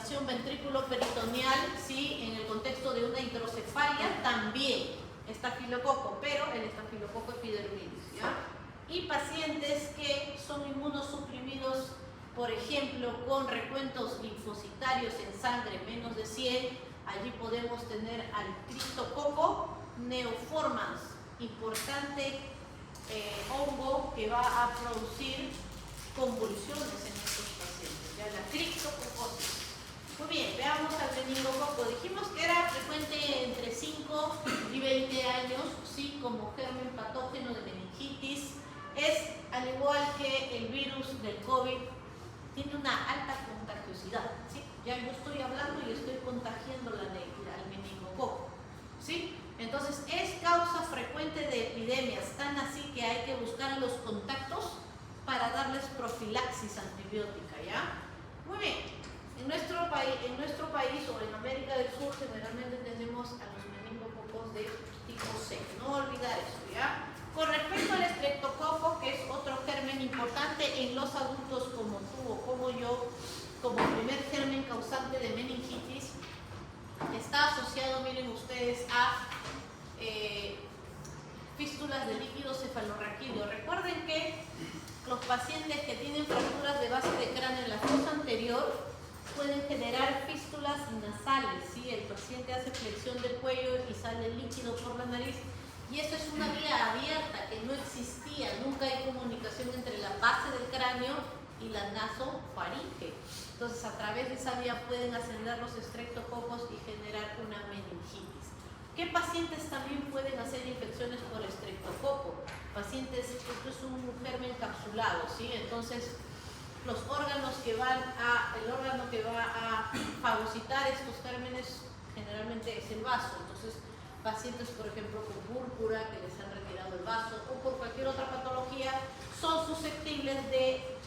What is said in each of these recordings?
dilatación ventrículo-peritoneal, ¿sí? En el contexto de una hidrocefalia, también estafilococo, pero el estafilococo epidermidis, ¿ya? Y pacientes que son inmunosuprimidos, por ejemplo, con recuentos linfocitarios en sangre menos de 100, allí podemos tener al criptococo neoformans, importante hongo que va a producir convulsiones en estos pacientes, ya la criptococosis. Muy bien, veamos al meningococo. Dijimos que era frecuente entre 5 y 20 años, ¿sí? Como germen patógeno de meningitis. Es, al igual que el virus del COVID, tiene una alta contagiosidad, ¿sí? Ya yo estoy hablando y estoy contagiando al meningococo, ¿sí? Entonces, es causa frecuente de epidemias, tan así que hay que buscar los contactos para darles profilaxis antibiótica, ¿ya? Muy bien. En nuestro país o en América del Sur generalmente tenemos a los meningococos de tipo C, no olvidar eso, ¿ya? Con respecto al estreptococo, que es otro germen importante en los adultos como tú o como yo, como primer germen causante de meningitis, está asociado, miren ustedes, a fístulas de líquido cefalorraquídeo. Recuerden que los pacientes que tienen fracturas de base de cráneo en la fosa anterior pueden generar fístulas nasales, ¿sí? El paciente hace flexión del cuello y sale líquido por la nariz, y eso es una vía abierta que no existía, nunca hay comunicación entre la base del cráneo y la nasofaringe. Entonces, a través de esa vía pueden ascender los estreptococos y generar una meningitis. ¿Qué pacientes también pueden hacer infecciones por estreptococo? Pacientes, esto es un germen encapsulado, ¿sí? Entonces, el órgano que va a fagocitar estos gérmenes generalmente es el vaso. Entonces, pacientes, por ejemplo, con púrpura, que les han retirado el vaso, o por cualquier otra patología, son susceptibles de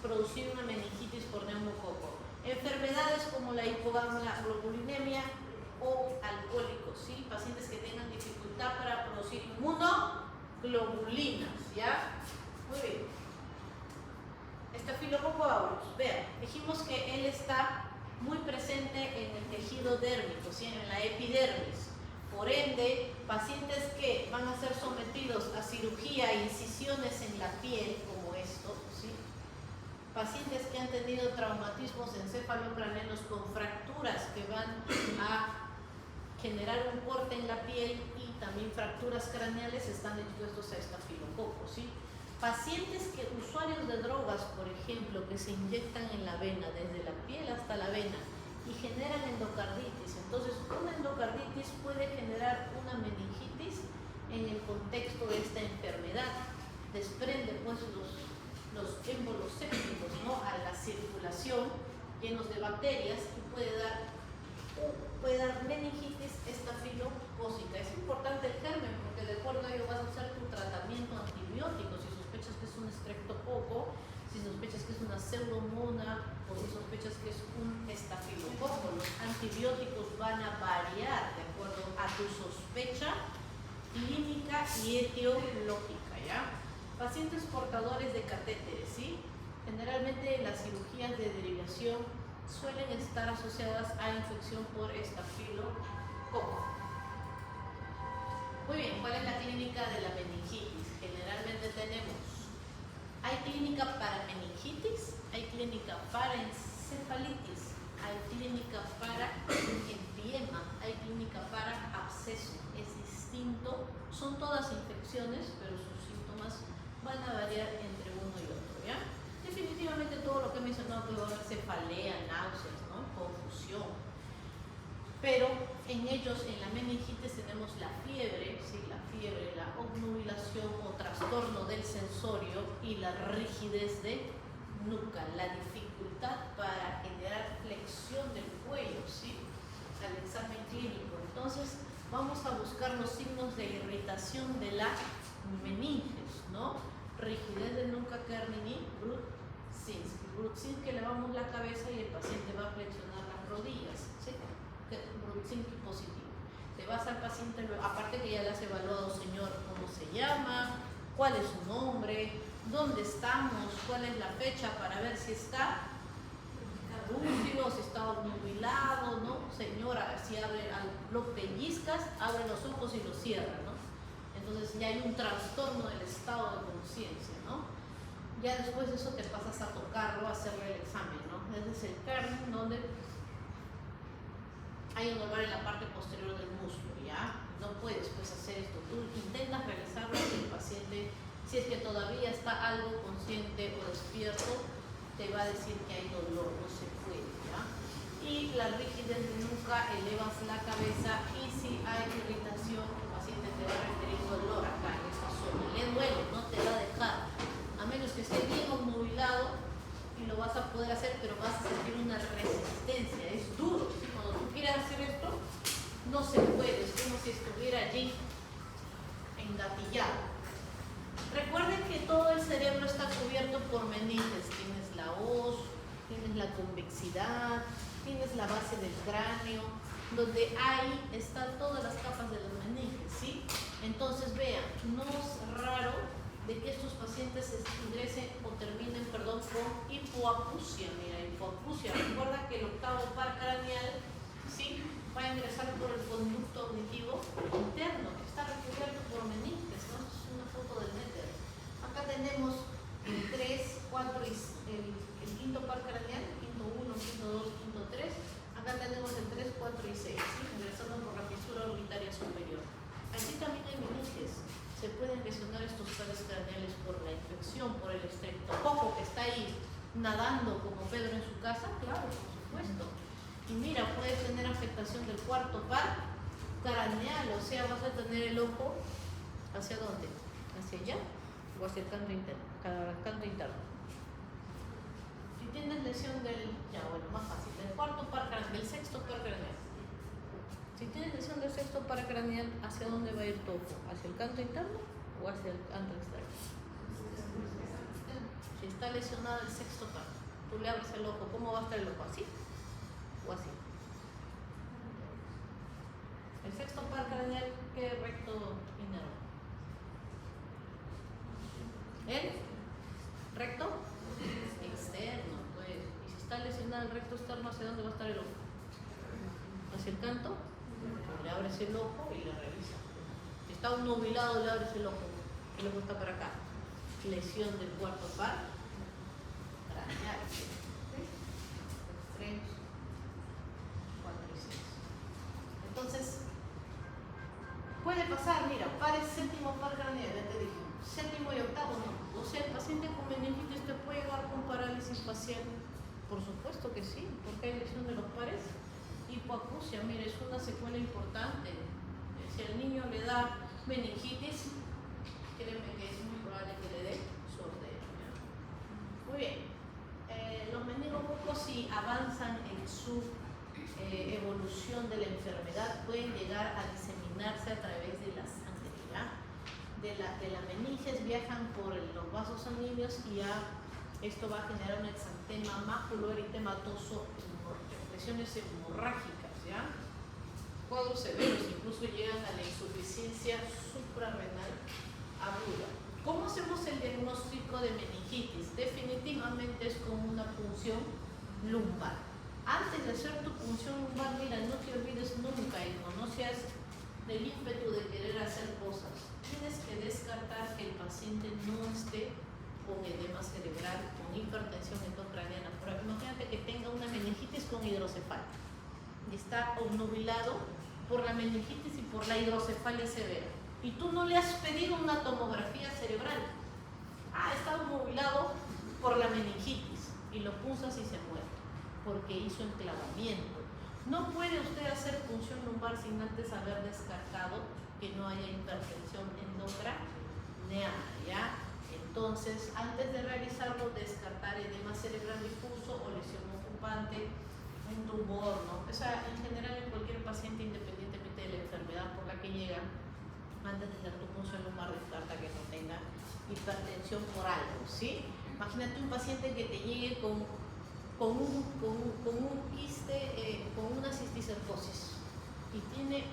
producir una meningitis por neumococo. Enfermedades como la hipoglobulinemia o alcohólicos, ¿sí? Pacientes que tengan dificultad para producir inmunoglobulinas, ¿ya? Muy bien. Estafilococo aureus, vean, dijimos que él está muy presente en el tejido dérmico, ¿sí? En la epidermis. Por ende, pacientes que van a ser sometidos a cirugía e incisiones en la piel, como esto, ¿sí? Pacientes que han tenido traumatismos encefalocraneanos con fracturas que van a generar un corte en la piel y también fracturas craneales están expuestos a estafilococo, ¿sí? Pacientes usuarios de drogas, por ejemplo, que se inyectan en la vena, desde la piel hasta la vena, y generan endocarditis. Entonces, una endocarditis puede generar una meningitis en el contexto de esta enfermedad. Desprende pues los émbolos sépticos, ¿no?, a la circulación, llenos de bacterias, y puede dar meningitis estafilocócica. Es importante el germen porque de acuerdo a ello vas a hacer tu tratamiento antibiótico. Si sospechas que es un estreptococo, si sospechas que es una pseudomonas o si sospechas que es un estafilococo, los antibióticos van a variar de acuerdo a tu sospecha clínica y etiológica, ¿ya? Pacientes portadores de catéteres, ¿sí? Generalmente las cirugías de derivación suelen estar asociadas a infección por estafilococo. Muy bien, ¿cuál es la clínica de la meningitis? Generalmente hay clínica para meningitis, hay clínica para encefalitis, hay clínica para empiema, hay clínica para absceso. Es distinto, son todas infecciones, pero sus síntomas van a variar entre uno y otro, ¿ya? Definitivamente todo lo que he mencionado puede haber cefalea, náuseas, ¿no?, confusión. Pero en ellos, en la meningitis, tenemos la fiebre, ¿sí? La fiebre, la obnubilación o trastorno del sensorio y la rigidez de nuca, la dificultad para generar flexión del cuello, ¿sí?, al examen clínico. Entonces, vamos a buscar los signos de irritación de la meninges, ¿no? Rigidez de nuca, Kernicki, Brudzinski. Brudzinski, elevamos la cabeza y el paciente va a flexionar las rodillas, ¿sí? Brudzinski positivo. Te vas al paciente, aparte que ya le has evaluado, señor, cómo se llama, cuál es su nombre, dónde estamos, cuál es la fecha para ver si está lúcido, si lo pellizcas, abre los ojos y los cierra, ¿no? Entonces ya hay un trastorno del estado de conciencia, ¿no? Ya después de eso te pasas a tocarlo, a hacerle el examen, ¿no? Ese es el Kerning, donde hay un dolor en la parte posterior del músculo, ¿ya? No puedes pues hacer esto. Tú intentas realizarlo y el paciente, si es que todavía está algo consciente o despierto, te va a decir que hay dolor, no se puede, ¿ya? Y la rigidez de nuca, elevas la cabeza y si hay irritación, el paciente te va a referir dolor acá en esta zona. Le duele, no te va a dejar, a menos que esté bien obnubilado y lo vas a poder hacer, pero vas a sentir una resistencia, es duro, ¿sí? Cuando tú quieres hacer esto, no se puede, es como si estuviera allí engatillado. Recuerden que todo el cerebro está cubierto por meninges, tienes la hoz, tienes la convexidad, tienes la base del cráneo, donde ahí están todas las capas de los meninges, ¿sí? Entonces vean, no es raro de que estos pacientes ingresen o terminen, perdón, con hipoacusia. Mira, hipoacusia, recuerda que el octavo par craneal, ¿sí?, va a ingresar por el conducto auditivo interno, que está recubierto por meninges, ¿no? Es una foto del néter. Acá tenemos el 3, 4 y el quinto par craneal, quinto 1, quinto 2, quinto 3. Acá tenemos el 3, 4 y 6, ¿sí?, ingresando por la fisura orbitaria superior. Aquí también hay meninges. Se pueden lesionar estos pares craneales por la infección, por el estreptococo que está ahí nadando como Pedro en su casa, claro, por supuesto. Y mira, puedes tener afectación del cuarto par craneal, o sea, vas a tener el ojo, ¿hacia dónde? ¿Hacia allá o hacia el canto interno? Canto interno. Si tienes lesión del, ya bueno, más fácil, del cuarto par craneal, del sexto par craneal. Si tienes lesión del sexto par craneal, ¿hacia dónde va a ir tu ojo? ¿Hacia el canto interno o hacia el canto externo? Si está lesionado el sexto par, tú le abres el ojo, ¿cómo va a estar el ojo? ¿Así o así? El sexto par craneal, ¿qué recto inerva? ¿El recto externo, pues. Y si está lesionado el recto externo, ¿hacia dónde va a estar el ojo? ¿Hacia el canto? Le abres el ojo y le revisas. Si está nubilado, le abres el ojo está para acá. Lesión del cuarto par craneal. 3, 4 y 6. Entonces, puede pasar, mira, pares séptimo par craneal, ya te dije. Séptimo y octavo no. O sea, el paciente con meningitis te puede llegar con parálisis facial. Por supuesto que sí, porque hay lesión de los pares. Hipoacusia, mire, es una secuela importante. Si al niño le da meningitis, créeme que es muy probable que le dé sordera. Muy bien. Los meningococos, si avanzan en su evolución de la enfermedad, pueden llegar a diseminarse a través de la sangre, ¿ya? De la meninges viajan por los vasos sanguíneos y ya esto va a generar un exantema maculoeritematoso, lesiones hemorrágicas, ¿ya? Cuadros severos, incluso llegan a la insuficiencia suprarrenal aguda. ¿Cómo hacemos el diagnóstico de meningitis? Definitivamente es con una punción lumbar. Antes de hacer tu punción lumbar, mira, no te olvides nunca, hijo, no seas del ímpetu de querer hacer cosas. Tienes que descartar que el paciente no esté con edema cerebral, con hipertensión endocraniana. Pero imagínate que tenga una meningitis con hidrocefalia y está obnubilado por la meningitis y por la hidrocefalia severa. Y tú no le has pedido una tomografía cerebral. Está obnubilado por la meningitis y lo punzas y se muere porque hizo enclavamiento. No puede usted hacer punción lumbar sin antes haber descartado que no haya hipertensión endocraniana, ¿ya? Entonces, antes de realizarlo, descartar edema cerebral difuso o lesión ocupante, un tumor, ¿no? O sea, en general en cualquier paciente, independientemente de la enfermedad por la que llega, antes de hacer tu punción lumbar, descarta que no tenga hipertensión por algo, ¿sí? Imagínate un paciente que te llegue con un quiste, con una cisticercosis y tiene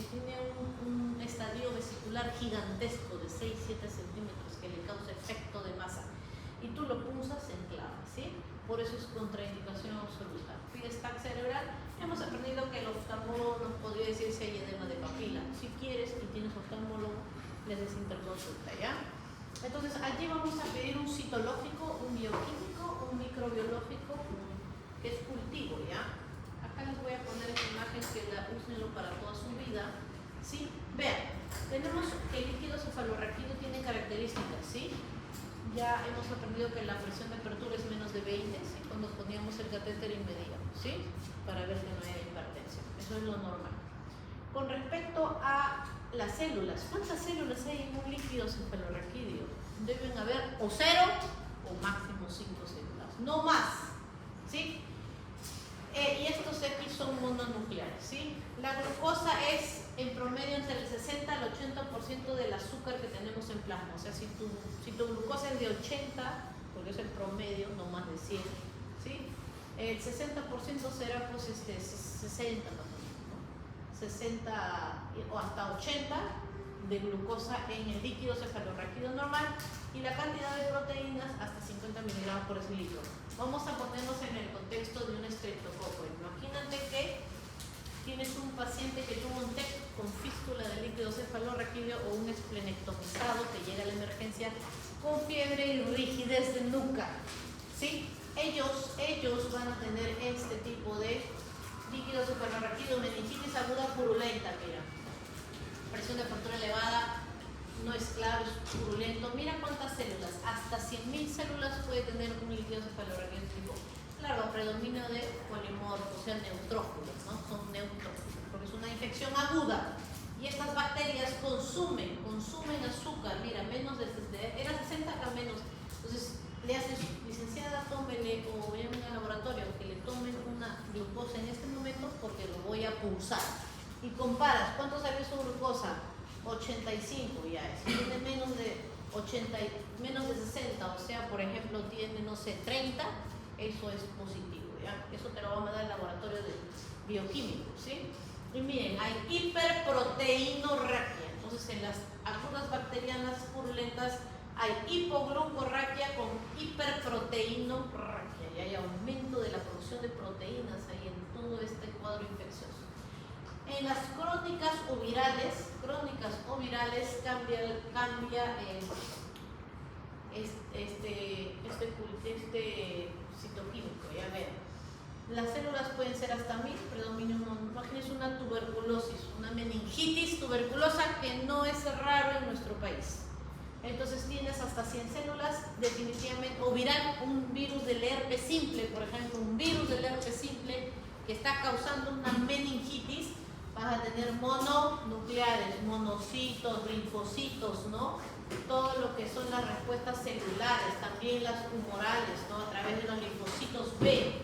tiene un estadio vesicular gigantesco de 6-7 centímetros que le causa efecto de masa y tú lo punzas en clava, ¿sí? por eso es contraindicación absoluta. Pides TAC cerebral, hemos aprendido que el oftalmólogo nos podría decir si hay edema de papila. Si quieres y tienes oftalmólogo, les des interconsulta, ¿ya? Entonces, allí vamos a pedir un citológico, un bioquímico, un microbiológico, que es cultivo, ¿ya? Acá les voy a poner esta imagen que la úsenlo para toda su vida, ¿sí? Vean, tenemos que el líquido cefalorraquídeo tiene características, ¿sí? Ya hemos aprendido que la presión de apertura es menos de 20, ¿sí? Cuando poníamos el catéter y medíamos, ¿sí? Para ver que no haya hipertensión. Eso es lo normal. Con respecto a las células, ¿cuántas células hay en un líquido cefalorraquídeo? Deben haber o 0 o máximo 5 células, no más, ¿sí? Y estos X son mononucleares, ¿sí? La glucosa es en promedio entre el 60 al 80% del azúcar que tenemos en plasma. O sea, si tu glucosa es de 80, porque es el promedio, no más de 100, ¿sí? El 60% será pues 60 más o menos, ¿no? 60 o hasta 80 de glucosa en el líquido cefalorraquídeo normal y la cantidad de proteínas hasta 50 miligramos por decilitro. Vamos a ponernos en el contexto de un estreptococo. Imagínate que tienes un paciente que tuvo un TEC con fístula del líquido cefalorraquídeo o un esplenectomizado que llega a la emergencia con fiebre y rigidez de nuca, ¿sí? Ellos van a tener este tipo de líquido cefalorraquídeo, meningitis aguda purulenta, mira. Presión de apertura elevada, no es claro, es purulento. Mira cuántas células, hasta 100.000 células puede tener un líquido cefalorraquídeo tipo. Claro, predominio de polimorfos, o sea, neutrófilos, ¿no? Son neutrófilos, porque es una infección aguda. Y estas bacterias consumen azúcar, mira, menos de, era 60 acá menos. Entonces, le haces, licenciada, tómele, o vayan al laboratorio, que le tomen una glucosa en este momento porque lo voy a pulsar. Y comparas, ¿cuánto sale su glucosa? 85 ya es. Si tiene menos de 80, menos de 60, o sea, por ejemplo, tiene, no sé, 30, eso es positivo, ¿ya? Eso te lo va a mandar al laboratorio de bioquímico, ¿sí? Y miren, hay hiperproteinorraquia. Entonces, en las agudas bacterianas purulentas hay hipoglucorraquia con hiperproteinorraquia. Y hay aumento de la producción de proteínas ahí en todo este cuadro infeccioso. En las crónicas o virales cambia este citoquímico, ya vean. Las células pueden ser hasta 1000, predominio imagínense una tuberculosis, una meningitis tuberculosa que no es raro en nuestro país. Entonces tienes hasta 100 células, definitivamente, o viral, un virus del herpes simple, por ejemplo, un virus del herpes simple que está causando una meningitis, vas a tener mononucleares, monocitos, linfocitos, ¿no? Todo lo que son las respuestas celulares, también las humorales, ¿no? A través de los linfocitos B.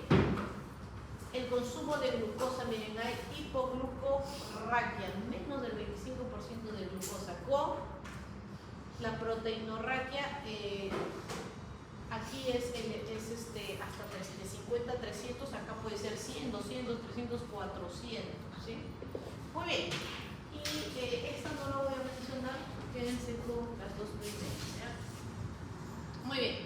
El consumo de glucosa, miren, hay hipoglucorraquia, menos del 25% de glucosa, con la proteinorraquia, aquí es hasta de 50 a 300, acá puede ser 100, 200, 300, 400, ¿sí? Muy bien, y esta no lo voy a mencionar, quédense con las dos primeras, ¿ya? Muy bien,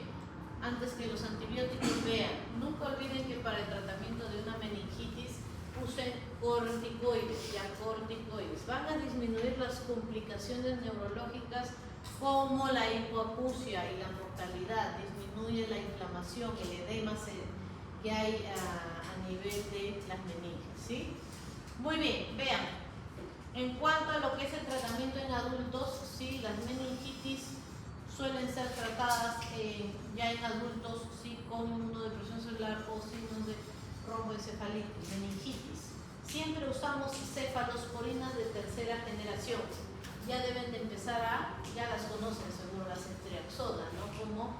antes que los antibióticos, vean, nunca olviden que para el tratamiento de una meningitis usen corticoides, ya corticoides. Van a disminuir las complicaciones neurológicas como la hipoacusia y la mortalidad, disminuye la inflamación, el edema que hay a nivel de las meninges, ¿sí? Muy bien, vean, en cuanto a lo que es el tratamiento en adultos, ¿sí? Las meningitis suelen ser tratadas ya en adultos, ¿sí? Con inmunodepresión celular o signos de romboencefalitis, meningitis. Siempre usamos cefalosporinas de tercera generación. Ya deben de empezar ya las conocen seguro, la ceftriaxona, ¿no? Como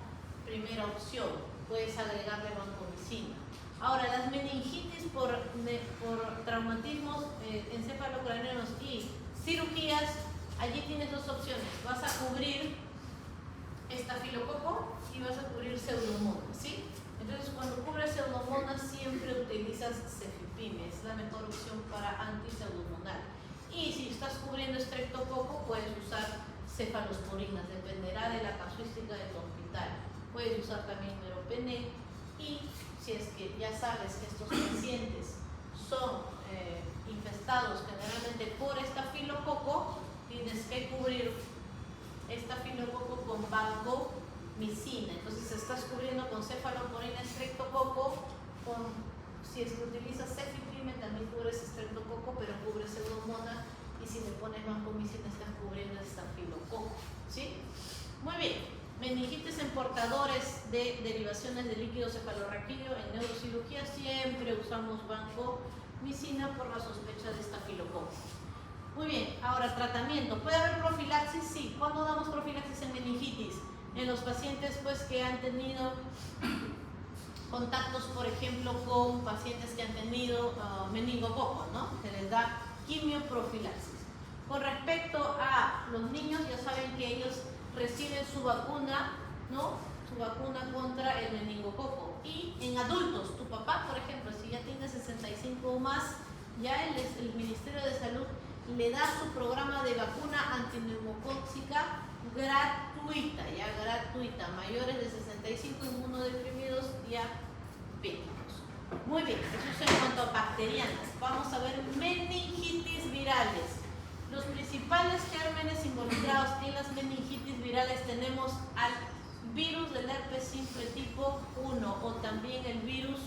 primera opción. Puedes agregarle vancomicina. Ahora, las meningitis por traumatismos encefalocraneanos y cirugías, allí tienes dos opciones. Vas a cubrir estafilococo y vas a cubrir pseudomonas, ¿sí? Entonces, cuando cubres pseudomonas, siempre utilizas cefipime, es la mejor opción para antipseudomonal. Y si estás cubriendo estreptococo, puedes usar cefalosporinas, dependerá de la casuística de tu hospital. Puedes usar también meropenem y sabes que estos pacientes son infestados generalmente por estafilococo, tienes que cubrir estafilococo con vancomicina. Entonces estás cubriendo con cefalosporina, estreptococo, si es que utilizas ceftriaxone también cubres estreptococo, pero cubres pseudomonas, y si le pones vancomicina estás cubriendo estafilococo, ¿sí? Muy bien. Meningitis en portadores de derivaciones de líquido cefalorraquídeo. En neurocirugía siempre usamos vancomicina por la sospecha de estafilococo. Muy bien, ahora tratamiento. ¿Puede haber profilaxis? Sí. ¿Cuándo damos profilaxis en meningitis? En los pacientes pues, que han tenido contactos, por ejemplo, con pacientes que han tenido meningococo, ¿no? Se les da quimioprofilaxis. Con respecto a los niños, ya saben que ellos reciben su vacuna, ¿no? Su vacuna contra el meningococo. Y en adultos, tu papá, por ejemplo, si ya tiene 65 o más, ya el Ministerio de Salud le da su programa de vacuna antineumocóxica gratuita, ya gratuita, mayores de 65, inmunodeprimidos, diabéticos. Muy bien, eso es en cuanto a bacterianas. Vamos a ver meningitis virales. Los principales gérmenes involucrados en las meningitis virales tenemos al virus del herpes simple tipo 1 o también el virus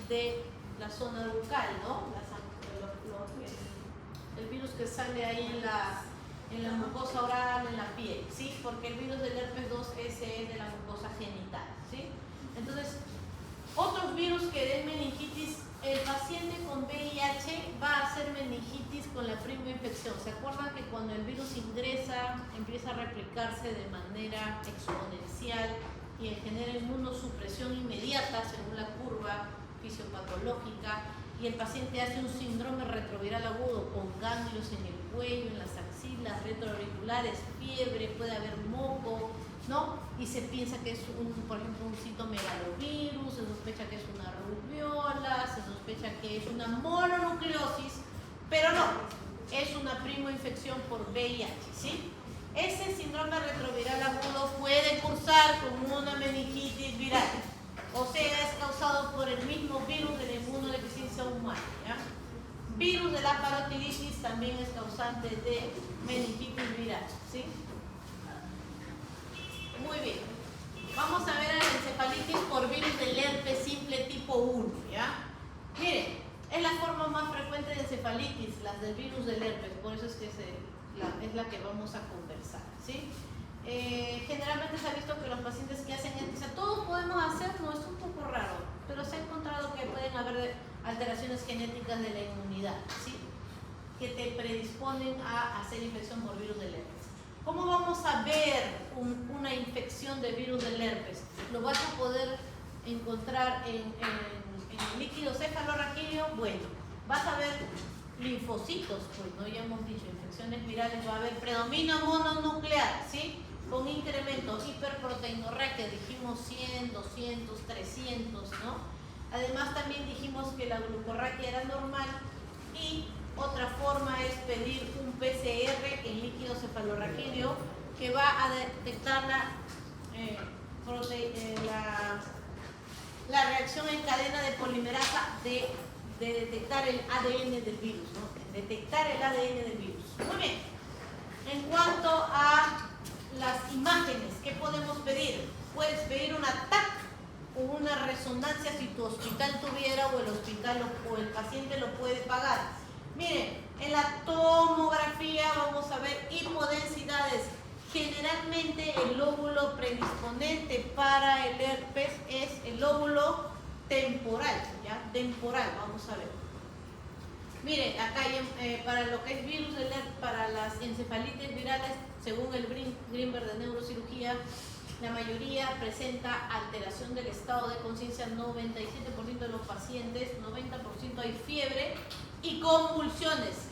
de la zona bucal, ¿no? El virus que sale ahí en la mucosa oral, en la piel, ¿sí? Porque el virus del herpes 2 ese es de la mucosa genital, ¿sí? Entonces, otros virus que den meningitis, el paciente con VIH va a hacer meningitis con la primoinfección. ¿Se acuerdan que cuando el virus ingresa, empieza a replicarse de manera exponencial y genera inmunosupresión inmediata según la curva fisiopatológica? Y el paciente hace un síndrome retroviral agudo con ganglios en el cuello, en las axilas, retroauriculares, fiebre, puede haber moco, ¿no? Y se piensa que es, por ejemplo, un citomegalovirus, se sospecha que es una rubiola, se sospecha que es una mononucleosis, pero no, es una primoinfección por VIH, ¿sí? Ese síndrome retroviral agudo puede cursar con una meningitis viral, o sea, es causado por el mismo virus de la inmunodeficiencia humana, ¿ya? Virus de la parotiditis también es causante de meningitis viral, ¿sí? Muy bien. Vamos a ver la encefalitis por virus del herpes simple tipo 1, ¿ya? Miren, es la forma más frecuente de encefalitis, las del virus del herpes, por eso es que es la que vamos a conversar, ¿sí? Generalmente se ha visto que los pacientes que hacen esto, o sea, todos podemos hacerlo, es un poco raro, pero se ha encontrado que pueden haber alteraciones genéticas de la inmunidad, ¿sí? Que te predisponen a hacer infección por virus del herpes. ¿Cómo vamos a ver una infección de virus del herpes? Lo vas a poder encontrar en el líquido cefalorraquídeo. Bueno, vas a ver linfocitos, pues no, ya hemos dicho, infecciones virales va a haber predominio mononuclear, ¿sí? Con incremento hiperproteinorrea, dijimos 100, 200, 300, ¿no? Además también dijimos que la glucorraquia era normal y otra forma es pedir un PCR en líquido cefalorraquídeo que va a detectar la reacción en cadena de polimerasa de detectar el ADN del virus, ¿no? Detectar el ADN del virus. Muy bien. En cuanto a las imágenes, ¿qué podemos pedir? Puedes pedir una TAC o una resonancia si tu hospital tuviera o el hospital o el paciente lo puede pagar. Miren, en la tomografía vamos a ver hipodensidades. Generalmente el lóbulo predisponente para el herpes es el lóbulo temporal, ¿ya? Temporal, vamos a ver. Miren, acá para lo que es virus del herpes, para las encefalitis virales, según el Greenberg de neurocirugía, la mayoría presenta alteración del estado de conciencia, 97% de los pacientes, 90% hay fiebre y convulsiones.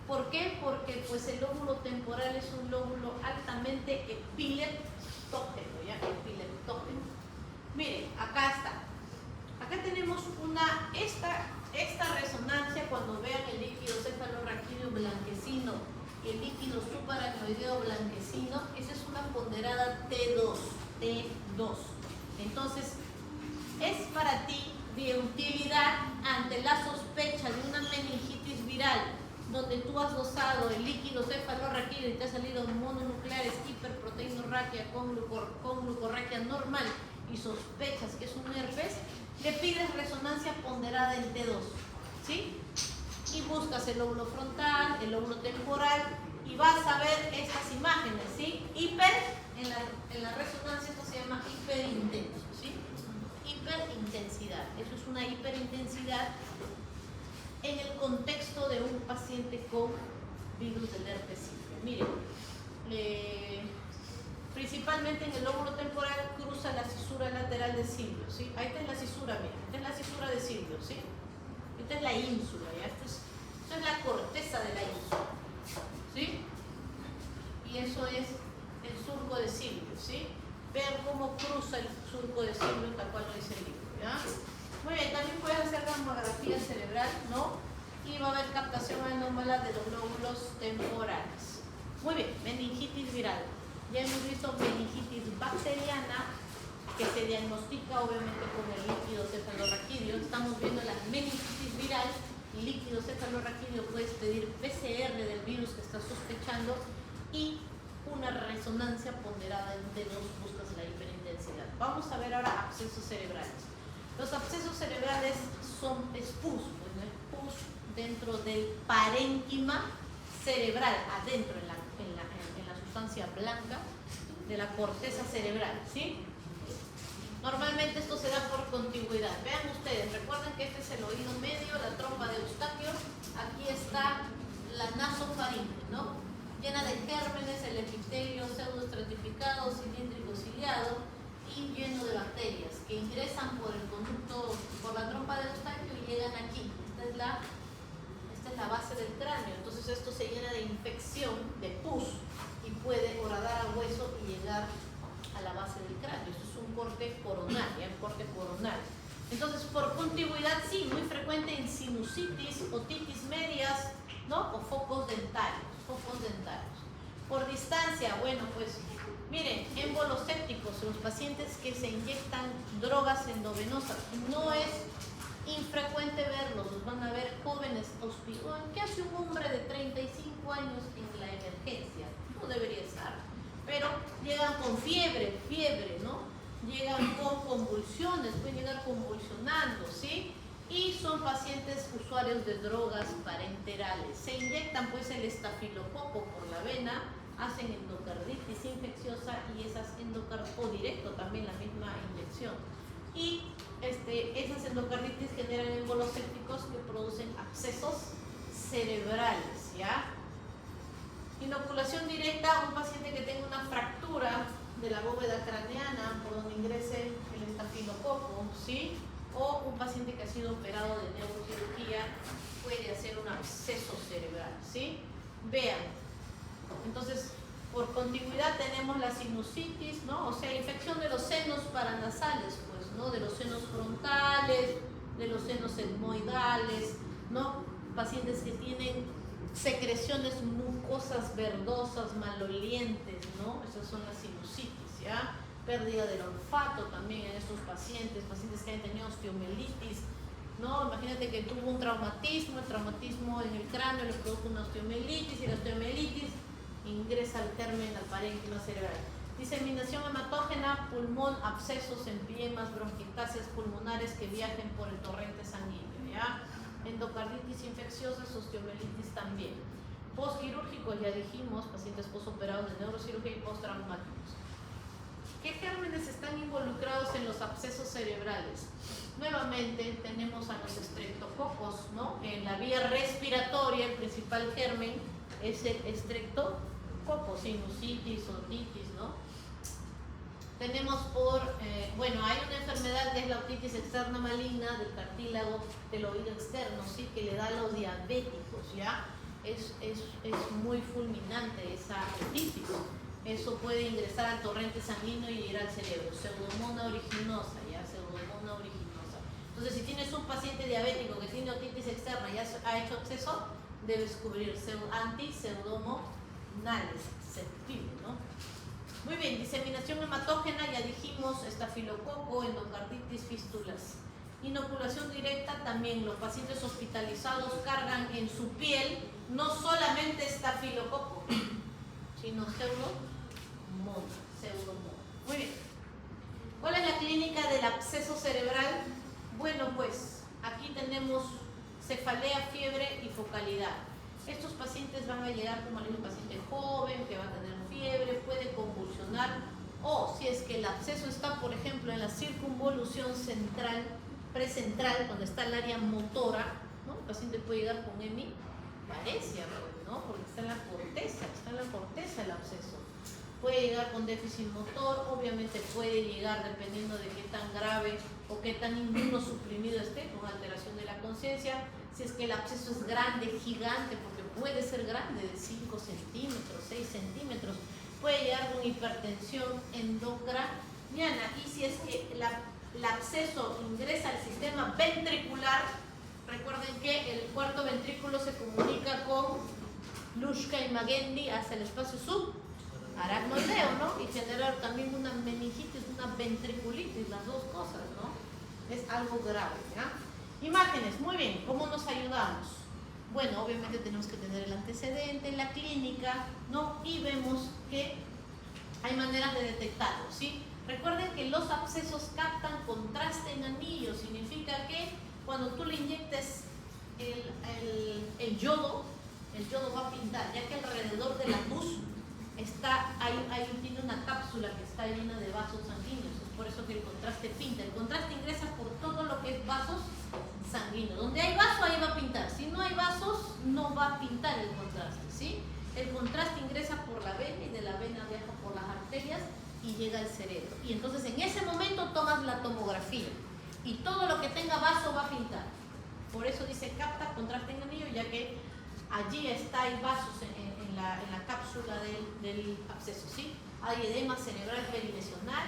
¿Por qué? Porque pues el lóbulo temporal es un lóbulo altamente epileptógeno, ¿ya? Epileptógeno. Miren, acá está. Acá tenemos esta resonancia cuando vean el líquido cefalorraquídeo blanquecino y el líquido subaracnoideo blanquecino, esa es una ponderada T2. Entonces, es para ti de utilidad ante la sospecha de una meningitis viral, donde tú has dosado el líquido cefalorraquídeo y te ha salido mononucleares hiperproteinorraquia con glucorraquia normal y sospechas que es un herpes, le pides resonancia ponderada en T2, ¿sí? Y buscas el lóbulo frontal, el lóbulo temporal y vas a ver estas imágenes, ¿sí? En la resonancia esto se llama hiperintenso, ¿sí? Hiperintensidad, eso es una hiperintensidad en el contexto de un paciente con virus del herpes simple. Miren, principalmente en el lóbulo temporal cruza la cisura lateral de Silvio, ¿sí? Ahí está la cisura, miren, esta es la cisura de Silvio, ¿sí? Esta es la ínsula, ¿ya? Esto es la corteza de la ínsula, ¿sí? Y eso es el surco de Silvio, ¿sí? Vean cómo cruza el surco de Silvio, tal cual lo dice el libro, ¿ya? Muy bien, también puedes hacer mamografía cerebral, ¿no? Y va a haber captación anómala de los lóbulos temporales. Muy bien, meningitis viral. Ya hemos visto meningitis bacteriana, que se diagnostica obviamente con el líquido cefalorraquídeo. Estamos viendo la meningitis viral, líquido cefalorraquídeo, puedes pedir PCR del virus que estás sospechando y una resonancia ponderada en T2, buscas la hiperintensidad. Vamos a ver ahora abscesos cerebrales. Los abscesos cerebrales es pus, pues, pus dentro del parénquima cerebral, adentro en la sustancia blanca de la corteza cerebral, ¿sí? Normalmente esto se da por contigüidad. Vean ustedes, recuerden que este es el oído medio, la trompa de Eustaquio, aquí está la nasofaringe, ¿no? Llena de gérmenes, el epitelio pseudoestratificado, cilíndrico ciliado y lleno de bacterias que ingresan por el conducto, por la trompa de Eustaquio y llegan aquí. Esta es la base del cráneo, entonces esto se llena de infección, de pus, y puede horadar al hueso y llegar a la base del cráneo. Esto es un corte coronal, ¿ya? Un corte coronal. Entonces, por contigüidad, sí, muy frecuente en sinusitis, otitis medias, ¿no? O focos dentarios, Por distancia, bueno, pues, miren, émbolos sépticos, los pacientes que se inyectan drogas endovenosas, no es infrecuente verlos, los van a ver jóvenes hospitales. ¿Qué hace un hombre de 35 años en la emergencia? No debería estar, pero llegan con fiebre, ¿no? Llegan con convulsiones, pueden llegar convulsionando, ¿sí? Y son pacientes usuarios de drogas parenterales. Se inyectan pues el estafilococo por la vena, hacen endocarditis infecciosa y o directo también la misma inyección. Y esas endocarditis generan émbolos sépticos que producen abscesos cerebrales, ¿ya? Inoculación directa, un paciente que tenga una fractura de la bóveda craneana por donde ingrese el estafilococo, ¿sí? O un paciente que ha sido operado de neurocirugía puede hacer un absceso cerebral, ¿sí? Vean, entonces por contigüidad tenemos la sinusitis, ¿no? O sea, infección de los senos paranasales, pues, ¿no? De los senos frontales, de los senos etmoidales, ¿no? Pacientes que tienen secreciones mucosas verdosas, malolientes, ¿no? Esas son las sinusitis, ¿ya? Pérdida del olfato también en estos pacientes que han tenido osteomelitis, ¿no? Imagínate que tuvo un traumatismo, el traumatismo en el cráneo le produjo una osteomelitis y la osteomelitis ingresa al germen, al parénquima cerebral. Diseminación hematógena, pulmón, abscesos, empiemas, bronquiectasias pulmonares que viajen por el torrente sanguíneo, ¿ya? Endocarditis infecciosas, osteomelitis también. Postquirúrgicos, ya dijimos, pacientes posoperados de neurocirugía y postraumáticos. ¿Qué gérmenes están involucrados en los abscesos cerebrales? Nuevamente tenemos a los estreptococos, ¿no? En la vía respiratoria el principal germen es el estreptococo, sinusitis, otitis, ¿no? Tenemos bueno, hay una enfermedad que es la otitis externa maligna del cartílago del oído externo, ¿sí? Que le da a los diabéticos, ¿ya? Es muy fulminante esa otitis. Eso puede ingresar al torrente sanguíneo y ir al cerebro. Pseudomonas aeruginosa, ¿ya? Pseudomonas aeruginosa. Entonces, si tienes un paciente diabético que tiene otitis externa y ha hecho absceso, debes cubrir anti-pseudomonales, susceptible, ¿no? Muy bien, diseminación hematógena, ya dijimos, estafilococo, endocarditis, fístulas. Inoculación directa también. Los pacientes hospitalizados cargan en su piel no solamente estafilococo, sino pseudomonas. Muy bien. ¿Cuál es la clínica del absceso cerebral? Bueno, pues aquí tenemos cefalea, fiebre y focalidad. Estos pacientes van a llegar como un paciente joven que va a tener fiebre, puede convulsionar, o si es que el absceso está, por ejemplo, en la circunvolución central, precentral, donde está el área motora, ¿no? El paciente puede llegar con hemiparesia, ¿no? Porque está en la corteza el absceso. Puede llegar con déficit motor, obviamente puede llegar, dependiendo de qué tan grave o qué tan inmunosuprimido esté, con alteración de la conciencia. Si es que el absceso es grande, gigante, porque puede ser grande, de 5 centímetros, 6 centímetros, puede llegar con hipertensión endocraniana. Y si es que el absceso ingresa al sistema ventricular, recuerden que el cuarto ventrículo se comunica con Luschka y Magendie hacia el espacio subaracnoideo, ¿no? Y generar también una meningitis, una ventriculitis, las dos cosas, ¿no? Es algo grave, ¿ya? Imágenes, muy bien, ¿cómo nos ayudamos? Bueno, obviamente tenemos que tener el antecedente en la clínica, ¿no? Y vemos que hay maneras de detectarlo, ¿sí? Recuerden que los abscesos captan contraste en anillo, significa que cuando tú le inyectes el yodo va a pintar, ya que alrededor de la pus tiene una cápsula que está llena de vasos sanguíneos, es por eso que el contraste pinta. El contraste ingresa por todo lo que es vasos sanguíneos. Donde hay vaso, ahí va a pintar. Si no hay vasos, no va a pintar el contraste, ¿sí? El contraste ingresa por la vena y de la vena viaja por las arterias y llega al cerebro. Y entonces en ese momento tomas la tomografía y todo lo que tenga vaso va a pintar. Por eso dice capta contraste en anillo, ya que allí hay vasos en la cápsula del absceso, ¿sí? Hay edema cerebral perilesional,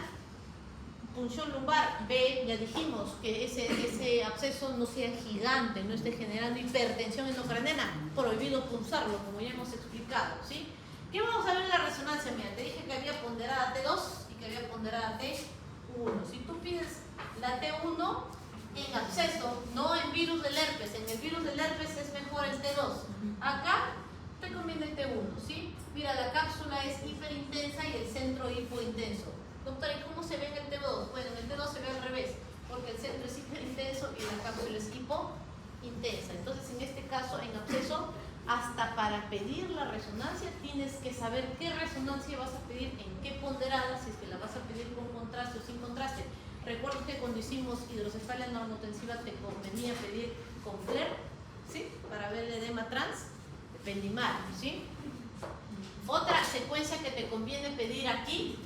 punción lumbar, ya dijimos que ese absceso no sea gigante, no esté generando hipertensión endocraniana, prohibido punzarlo, como ya hemos explicado, ¿sí? ¿Qué vamos a ver en la resonancia? Mira, te dije que había ponderada T2 y que había ponderada T1. Si tú pides la T1 en absceso, no en virus del herpes, en el virus del herpes es mejor el T2. Acá te conviene el T1, ¿sí? Mira, la cápsula es hiperintensa y el centro hipointenso. Doctora, ¿y cómo se ve en el T2? Bueno, en el T2 se ve al revés, porque el centro es hiperintenso y la cápsula es hipointensa. Entonces, en este caso, en absceso, hasta para pedir la resonancia tienes que saber qué resonancia vas a pedir, en qué ponderada, si es que la vas a pedir con contraste o sin contraste. Recuerdo que cuando hicimos hidrocefalia normotensiva te convenía pedir con FLAIR, ¿sí? Para ver el edema trans, Pendimar, ¿sí? Otra secuencia que te conviene pedir aquí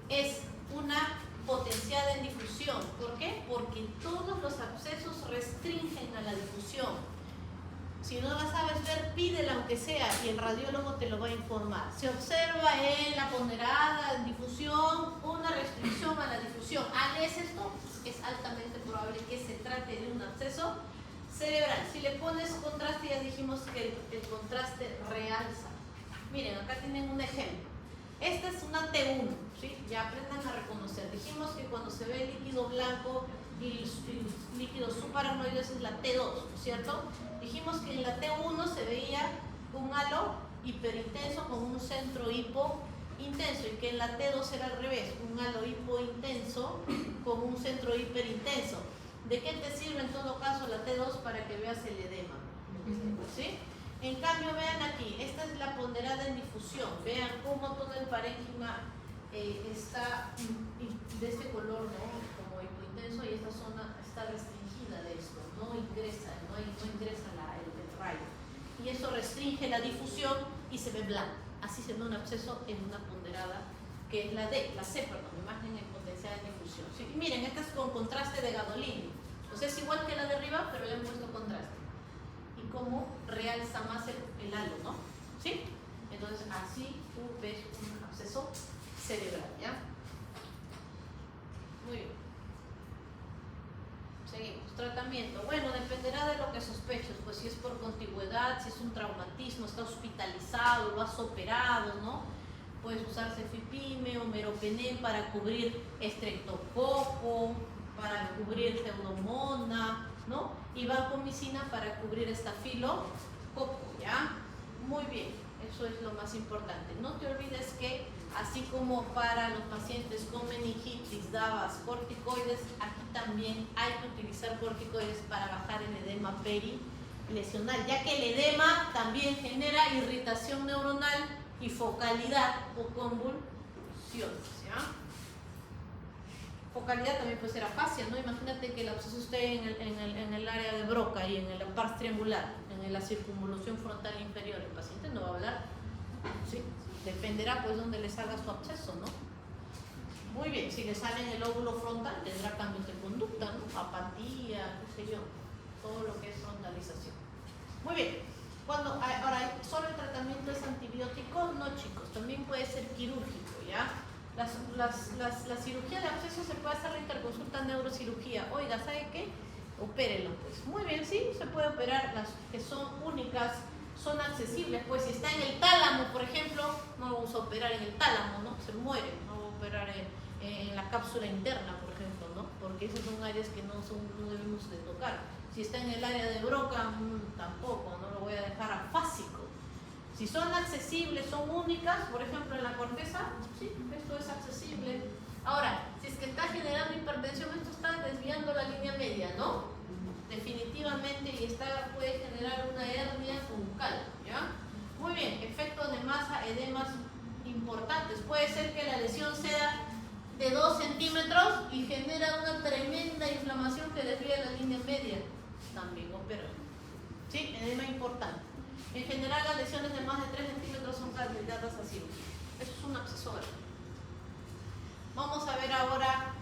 es una potenciada en difusión. ¿Por qué? Porque todos los abscesos restringen a la difusión. Si no la sabes ver, pídela aunque sea y el radiólogo te lo va a informar. Se observa en la ponderada, en difusión, una restricción a la difusión. ¿Es esto? Es altamente probable que se trate de un absceso cerebral. Si le pones contraste, ya dijimos que el contraste realza. Miren, acá tienen un ejemplo. Esta es una T1, ¿sí? Ya aprendan a reconocer. Dijimos que cuando se ve el líquido blanco y los líquidos subaracnoides es la T2, ¿no es cierto? Dijimos que en la T1 se veía un halo hiperintenso con un centro hipointenso y que en la T2 era al revés, un halo hipointenso con un centro hiperintenso. ¿De qué te sirve en todo caso la T2? Para que veas el edema, ¿sí? En cambio, vean aquí, esta es la ponderada en difusión. Vean cómo todo el parénquima está de este color, ¿no? Como hipointenso, y esta zona está restringida de esto, no ingresa el rayo. Y eso restringe la difusión y se ve blanco. Así se ve un absceso en una ponderada, que es la C, imagen en potencial de difusión, ¿sí? Y miren, esta es con contraste de Gadolini. O sea, es igual que la de arriba, pero le han puesto contraste. Y cómo realza más el halo, ¿no? ¿Sí? Entonces, así tú ves un absceso cerebral, ¿ya? Muy bien. Seguimos. Tratamiento. Bueno, dependerá de lo que sospeches, pues si es por contigüedad, si es un traumatismo, está hospitalizado, lo has operado, ¿no? Puedes usar cefipime o meropenem para cubrir estreptococo, para cubrir Pseudomonas, ¿no? Y vancomicina para cubrir estafilococo, ¿ya? Muy bien, eso es lo más importante. No te olvides que así como para los pacientes con meningitis dabas corticoides, aquí también hay que utilizar corticoides para bajar el edema perilesional, ya que el edema también genera irritación neuronal y focalidad o convulsiones, ¿ya? Focalidad también puede ser afasia, ¿no? Imagínate que el absceso esté en el área de Broca y en el pars triangular, en la circunvolución frontal inferior. El paciente no va a hablar, ¿sí? Dependerá pues dónde le salga su absceso, ¿no? Muy bien, si le sale en el óvulo frontal tendrá cambios de conducta, ¿no? Apatía, qué sé yo, todo lo que es frontalización. Muy bien, ahora, ¿solo el tratamiento es antibiótico? No, chicos, también puede ser quirúrgico, ¿ya? La cirugía de absceso se puede hacer la interconsulta neurocirugía. Oiga, ¿sabe qué? Opérelo, pues. Muy bien, sí, se puede operar las que son únicas, son accesibles, pues si está en el tálamo, por ejemplo, no lo vamos a operar en el tálamo, ¿no? Se muere, no vamos a operar en la cápsula interna, por ejemplo, ¿no? Porque esas son áreas que no debemos de tocar. Si está en el área de Broca, tampoco, no lo voy a dejar afásico. Si son accesibles, son únicas, por ejemplo en la corteza, sí, esto es accesible. Ahora, si es que está generando hipertensión, esto está desviando la línea media, ¿no? Definitivamente, y puede generar una hernia bucal, ¿ya? Muy bien, efectos de masa, edemas importantes. Puede ser que la lesión sea de 2 centímetros y genera una tremenda inflamación que desvía la línea media. También opera. ¿Sí? Edema importante. En general, las lesiones de más de 3 centímetros son candidatas a cirugía. Eso es un absceso grande. Vamos a ver ahora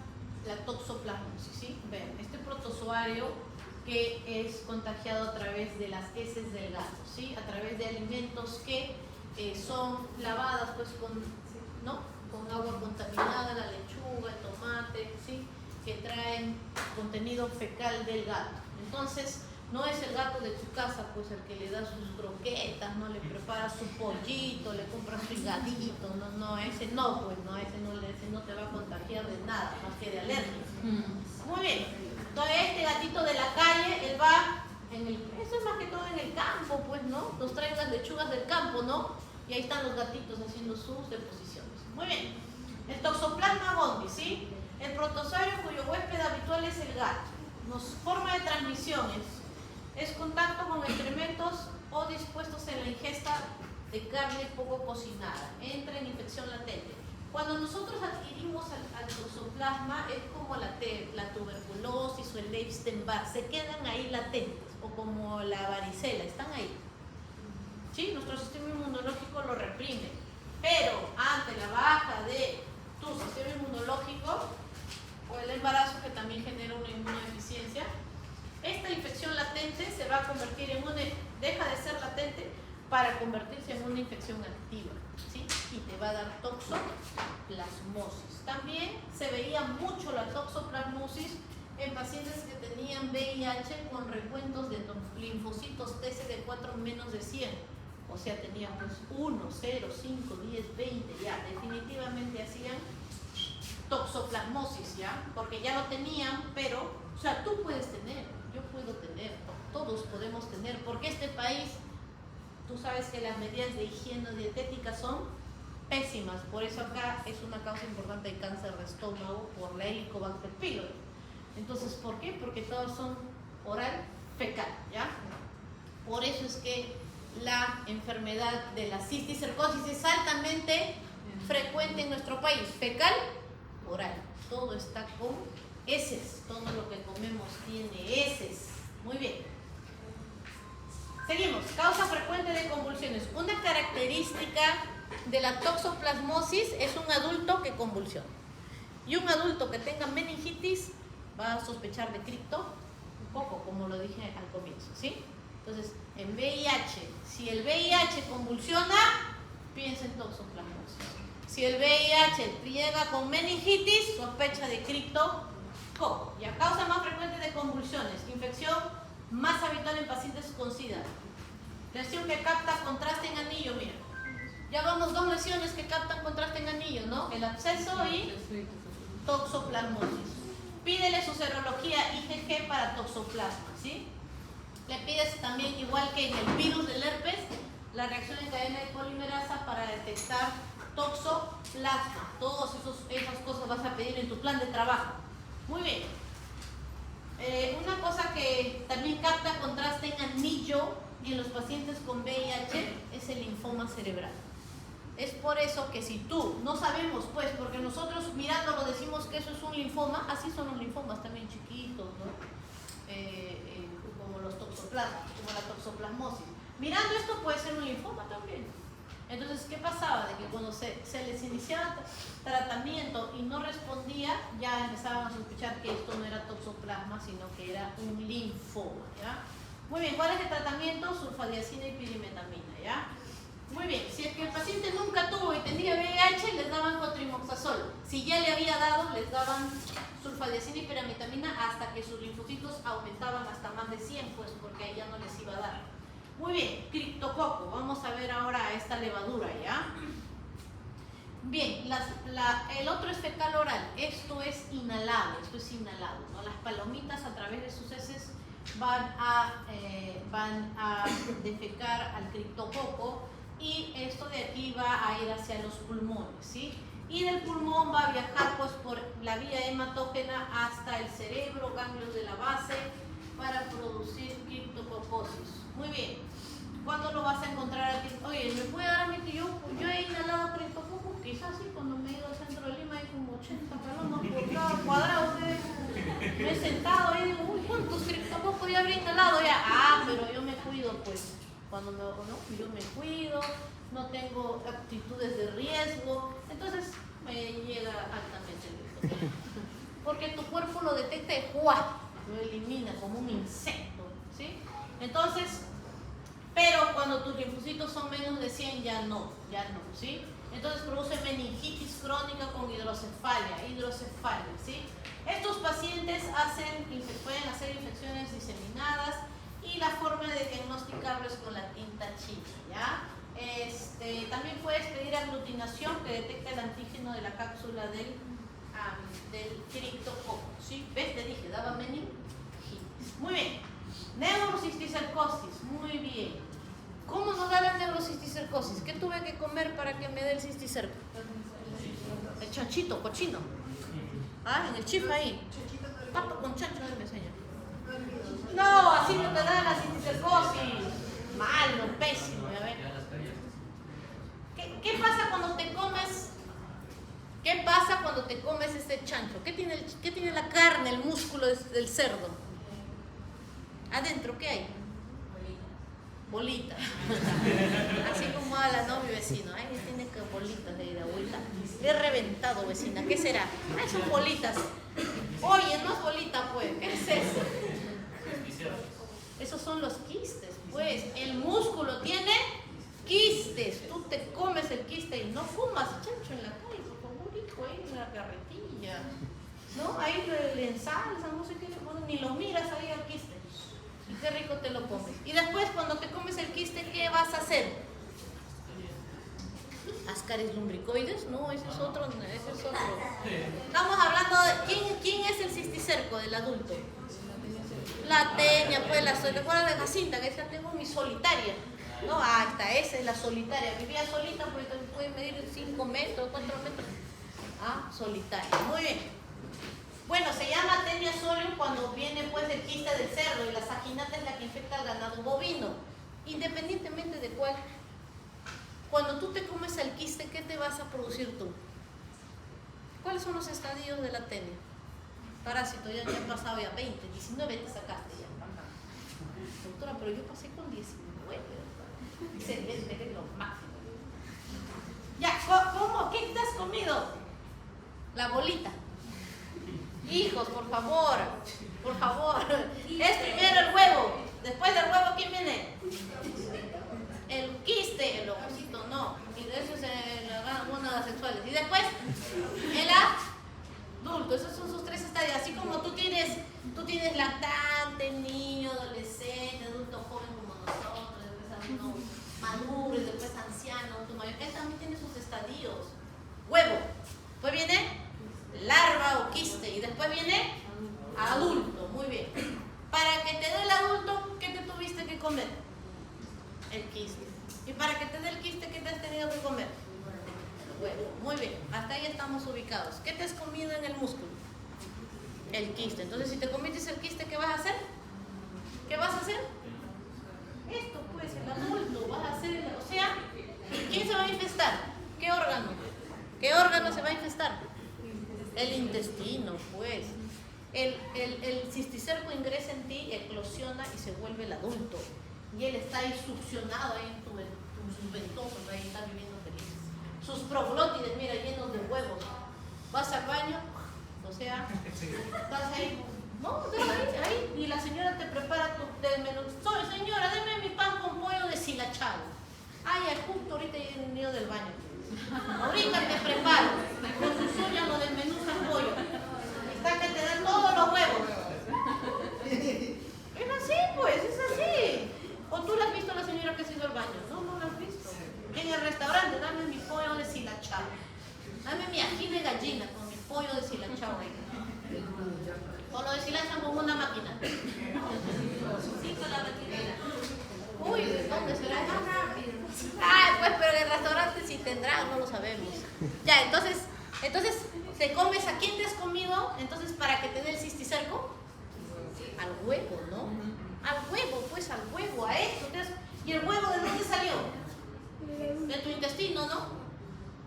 la toxoplasmosis, ¿sí? Ven, este protozoario que es contagiado a través de las heces del gato, ¿sí? A través de alimentos que son lavadas pues con agua contaminada, la lechuga, el tomate, ¿sí? Que traen contenido fecal del gato. Entonces, no es el gato de tu casa pues el que le da sus croquetas, no le prepara su pollito, le compra su higadito, ese no te va a contagiar de nada, más que de alergia. Muy bien, entonces este gatito de la calle, él va eso es más que todo en el campo, pues, ¿no? Nos traen las lechugas del campo, ¿no? Y ahí están los gatitos haciendo sus deposiciones. Muy bien, el Toxoplasma gondii, ¿sí? El protozoario cuyo huésped habitual es el gato. Forma de transmisión es contacto con excrementos o dispuestos en la ingesta de carne poco cocinada. Entra en infección latente. Cuando nosotros adquirimos al toxoplasma es como la tuberculosis o el Epstein-Barr, se quedan ahí latentes, o como la varicela, están ahí. ¿Sí? Nuestro sistema inmunológico lo reprime, pero ante la baja de tu sistema inmunológico o el embarazo, que también genera una inmunodeficiencia, esta infección latente se va a convertir deja de ser latente para convertirse en una infección activa, ¿sí? Y te va a dar toxoplasmosis. También se veía mucho la toxoplasmosis en pacientes que tenían VIH con recuentos de linfocitos TCD4 menos de 100. O sea, tenían pues 1, 0, 5, 10, 20, ya, definitivamente hacían toxoplasmosis, ¿ya? Porque ya lo tenían, pero, o sea, tú puedes tener, yo puedo tener, todos podemos tener, porque este país, tú sabes que las medidas de higiene dietética son pésimas, por eso acá es una causa importante de cáncer de estómago por la Helicobacter pylori. Entonces, ¿por qué? Porque todos son oral fecal, ¿ya? Por eso es que la enfermedad de la cisticercosis es altamente frecuente en nuestro país, fecal, oral, todo está con heces, todo lo que comemos tiene heces. Muy bien. Seguimos. Causa frecuente de convulsiones. Una característica de la toxoplasmosis es un adulto que convulsiona. Y un adulto que tenga meningitis va a sospechar de cripto, un poco como lo dije al comienzo, ¿sí? Entonces, en VIH, si el VIH convulsiona, piensa en toxoplasmosis. Si el VIH llega con meningitis, sospecha de criptococo. Y a causa más frecuente de convulsiones, infección más habitual en pacientes con SIDA. Lesión que capta contraste en anillo, mira. Ya vamos 2 lesiones que captan contraste en anillo, ¿no? El absceso y toxoplasmosis. Pídele su serología IgG para toxoplasma, ¿sí? Le pides también, igual que en el virus del herpes, la reacción en cadena de polimerasa para detectar toxoplasma. Todas esas cosas vas a pedir en tu plan de trabajo. Muy bien. Una cosa que también capta contraste en anillo en los pacientes con VIH es el linfoma cerebral. Es por eso que si tú, no sabemos pues, porque nosotros mirándolo decimos que eso es un linfoma, así son los linfomas también chiquitos, ¿no? Como los toxoplasmas, como la toxoplasmosis. Mirando esto puede ser un linfoma también. Entonces, ¿qué pasaba? De que cuando se les iniciaba tratamiento y no respondía, ya empezaban a sospechar que esto no era toxoplasma, sino que era un linfoma, ¿ya? Muy bien, ¿cuál es el tratamiento? Sulfadiazina y pirimetamina, ¿ya? Muy bien, si es que el paciente nunca tuvo y tenía VIH, les daban cotrimoxazol. Si ya le había dado, les daban sulfadiazina y pirimetamina hasta que sus linfocitos aumentaban hasta más de 100, pues porque ahí ya no les iba a dar. Muy bien, criptococo. Vamos a ver ahora esta levadura, ¿ya? Bien, el otro es fecal oral. Esto es inhalado, ¿no? Las palomitas a través de sus heces van a defecar al criptococo y esto de aquí va a ir hacia los pulmones, ¿sí? Y del pulmón va a viajar pues por la vía hematógena hasta el cerebro, ganglios de la base, para producir criptococosis. Muy bien. ¿Cuándo lo vas a encontrar aquí? Oye, ¿me puede dar a mí que yo he inhalado criptococo? Quizás sí, cuando me he ido al centro de Lima hay como 80 palomas por cada cuadrado. Me he sentado y digo, uy, ¿cuántos criptococos ya habré inhalado ya? Ah, pero yo me cuido, pues. Cuando yo me cuido, no tengo actitudes de riesgo, entonces me llega altamente el criptococo. Porque tu cuerpo lo detecta y ¡juá! Lo elimina como un insecto, ¿sí? Entonces, pero cuando tus linfocitos son menos de 100 ya no, ¿sí? Entonces produce meningitis crónica con hidrocefalia, ¿sí? Estos pacientes pueden hacer infecciones diseminadas y la forma de diagnosticarlo es con la tinta china, ¿ya? También puedes pedir aglutinación que detecta el antígeno de la cápsula del criptococo, ¿sí? ¿Ves? Te dije, daba meningitis. Muy bien. Neurocisticercosis, muy bien. ¿Cómo nos da la neurocisticercosis? ¿Qué tuve que comer para que me dé el cisticerco? El chanchito, cochino. Ah, en el chif ahí. Pato con chancho, me enseña. No, así no te da la cisticercosis. Malo, pésimo, ya ven. ¿Qué pasa cuando te comes? ¿Qué pasa cuando te comes este chancho? ¿Qué tiene la carne, el músculo del cerdo? Adentro, ¿qué hay? Bolitas. Así como habla, ¿no? Mi vecino. Ay, tiene que bolitas de agüita. Le he reventado, vecina. ¿Qué será? Ay, son bolitas. Oye, no es bolita, pues. ¿Qué es eso? Esos son los quistes, pues. El músculo tiene quistes. Tú te comes el quiste y no fumas chancho en la calle, por favor, hijo, ahí en la carretilla. ¿No? Ahí le ensalzas, no sé qué, ni lo miras ahí al quiste. Y qué rico te lo comes. Y después, cuando te comes el quiste, ¿qué vas a hacer? ¿Ascaris lumbricoides? No, ese es otro. Estamos hablando de ¿quién es el cisticerco del adulto? La tenia, pues, ¿te acuerdas de Jacinta? Que decía, tengo mi solitaria. No, ahí está, esa es la solitaria. Vivía solita porque puede medir 5 metros, 4 metros. Ah, solitaria. Muy bien. Bueno, se llama tenia solium cuando viene pues del quiste del cerdo y la saginata es la que infecta al ganado bovino, independientemente de cuál. Cuando tú te comes el quiste, ¿qué te vas a producir tú? ¿Cuáles son los estadios de la tenia? Parásito, ya han pasado ya 20, 19 te sacaste ya. Doctora, pero yo pasé con 19. Excelente, es lo máximo. Ya, ¿cómo? ¿Qué te has comido? La bolita. Hijos, por favor, por favor. Es primero el huevo. Después del huevo, ¿quién viene? El quiste, el ovocito, no. Y de eso es las gónadas sexuales. Y después, el adulto. Esos son sus 3 estadios. Así como tú tienes lactante, niño, adolescente, adulto joven como nosotros, después adulto maduro, después anciano, tu mayor, él también tiene sus estadios. Huevo. Después viene larva o quiste y después viene comer? El quiste. Y para que te dé el quiste, ¿qué te has tenido que comer? El huevo. Muy bien, hasta ahí estamos ubicados. ¿Qué te has comido en el músculo? El quiste. Entonces, si te comiste el quiste, ¿qué vas a hacer? ¿Qué vas a hacer? Esto, pues, el adulto, vas a hacer, o sea, ¿quién se va a infestar? ¿Qué órgano? ¿Qué órgano se va a infestar? El intestino, pues. El cisticerco ingresa en ti, eclosiona y se vuelve el adulto. Y él está ahí succionado ahí en tus ventosos, ahí está viviendo feliz. Sus proglótides, mira, llenos de huevos. Vas al baño, o sea, estás ahí. No, ahí, y la señora te prepara del menú. Soy señora, deme mi pan con pollo deshilachado. Ay, justo ahorita he venido del baño. Ahorita te preparo con sus uñas lo del menú con pollo. Está que te dan todos los huevos. Es así, pues, es así. ¿O tú la has visto a la señora que se ha ido al baño? No, no la has visto. En el restaurante, dame mi pollo deshilachado. Dame mi ají de gallina con mi pollo deshilachado ahí. O lo deshilachan con una máquina. Sí, con la maquinera. Uy, ¿dónde será eso? Ah, pues, pero en el restaurante sí tendrá, no lo sabemos. Ya, entonces, te comes, ¿a quién te has comido? Entonces, para que te dé el cisticerco, al huevo, ¿no? Al huevo, pues, al huevo, a esto. ¿Y el huevo de dónde salió? De tu intestino, ¿no?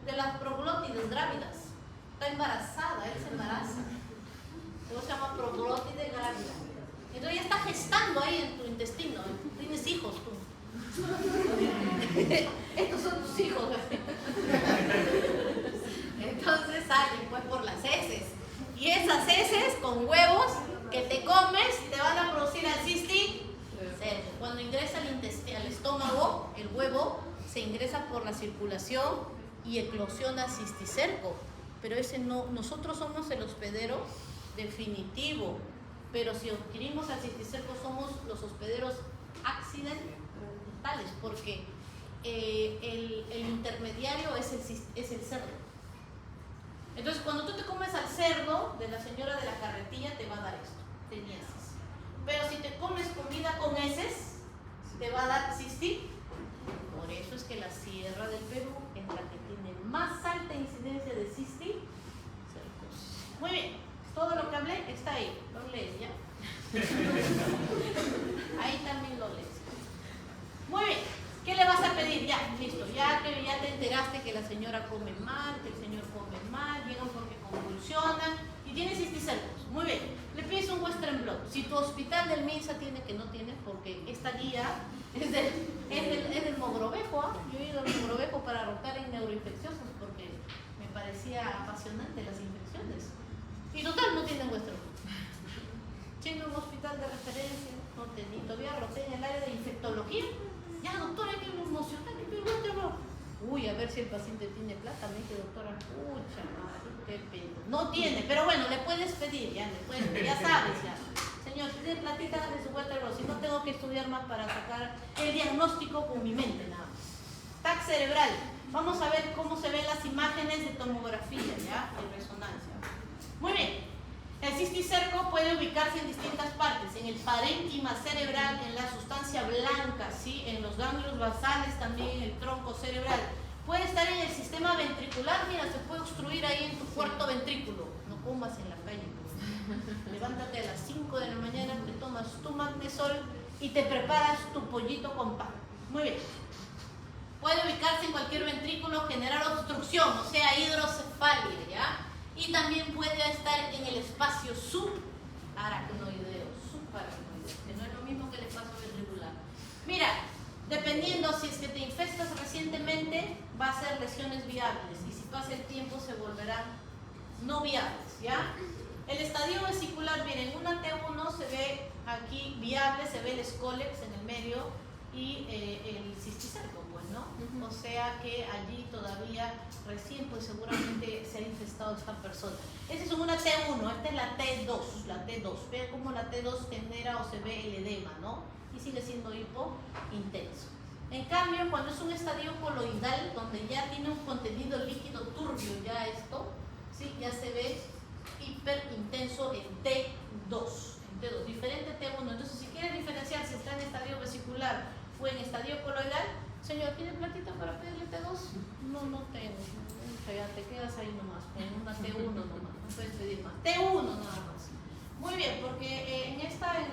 De las proglótides grávidas. Está embarazada, él se embaraza. Eso se llama proglótide grávida. Entonces ya está gestando ahí en tu intestino. Tienes hijos tú. Estos son tus hijos. Entonces salen pues por las heces. Y esas heces con huevos que te comes te van a producir al cisticerco. Cuando ingresa al estómago, el huevo se ingresa por la circulación y eclosiona cisticerco. Pero ese no, nosotros somos el hospedero definitivo, pero si adquirimos al cisticerco somos los hospederos accidentales, porque el intermediario es el cerdo. Entonces, cuando tú te comes al cerdo de la señora de la carretilla, te va a dar esto, teniasis. Pero si te comes comida con heces, te va a dar cisticerco. Por eso es que la Sierra del Perú es la que tiene más alta incidencia de cisticercosis. Muy bien. Todo lo que hablé está ahí, lo lees ya. Ahí también lo lees. Muy bien, ¿qué le vas a pedir? Ya, listo, ya te enteraste que la señora come mal, que el señor come mal, llegan porque convulsionan y tiene cisticercos. Muy bien, le pides un Western Blot. Si tu hospital del MINSA tiene, que no tiene, porque esta guía es del Mogrovejo, ¿ah? Yo he ido al Mogrovejo para rotar en neuroinfecciosos porque me parecía apasionante las infecciones. Y total, no tienen Western Blot. Tiene un hospital de referencia, no tenía, todavía roté en el área de infectología. Ya, doctora, hay que emocionar, hay que Western Blot. Uy, a ver si el paciente tiene plata, me dice, doctora, pucha, madre, qué pena. No tiene, pero bueno, le puedes pedir, ya sabes, ya. Señor, si tiene platita, hágase su Western Blot. Si no, tengo que estudiar más para sacar el diagnóstico con mi mente, nada más. TAC cerebral. Vamos a ver cómo se ven las imágenes de tomografía, ya, y resonancia. Muy bien, el cisticerco puede ubicarse en distintas partes, en el parénquima cerebral, en la sustancia blanca, ¿sí? En los ganglios basales, también en el tronco cerebral. Puede estar en el sistema ventricular, mira, se puede obstruir ahí en tu cuarto ventrículo. No comas en la calle, pues. Levántate a las 5 de la mañana, te tomas tu magnesol y te preparas tu pollito con pan. Muy bien. Puede ubicarse en cualquier ventrículo, generar obstrucción, o sea, hidrocefalia, ¿ya? Y también puede estar en el espacio subaracnoideo, que no es lo mismo que el espacio ventricular. Mira, dependiendo si es que te infestas recientemente, va a ser lesiones viables y si pasa el tiempo se volverán no viables, ¿ya? El estadio vesicular, miren, una T1 se ve aquí viable, se ve el escólex en el medio y el cisticerco, pues, ¿no? O sea que allí todavía recién, pues seguramente se ha infestado esta persona. Esta es una T1, esta es la T2, Vean cómo la T2 genera o se ve el edema, ¿no? Y sigue siendo hipo intenso. En cambio, cuando es un estadio coloidal, donde ya tiene un contenido líquido turbio, ya esto, ¿sí? Ya se ve hiperintenso en T2. Diferente T1. Entonces, si quieres diferenciar si está en estadio vesicular te quedas ahí nomás, con una T1 nomás, no puedes pedir más. T1 nada más. Muy bien, porque en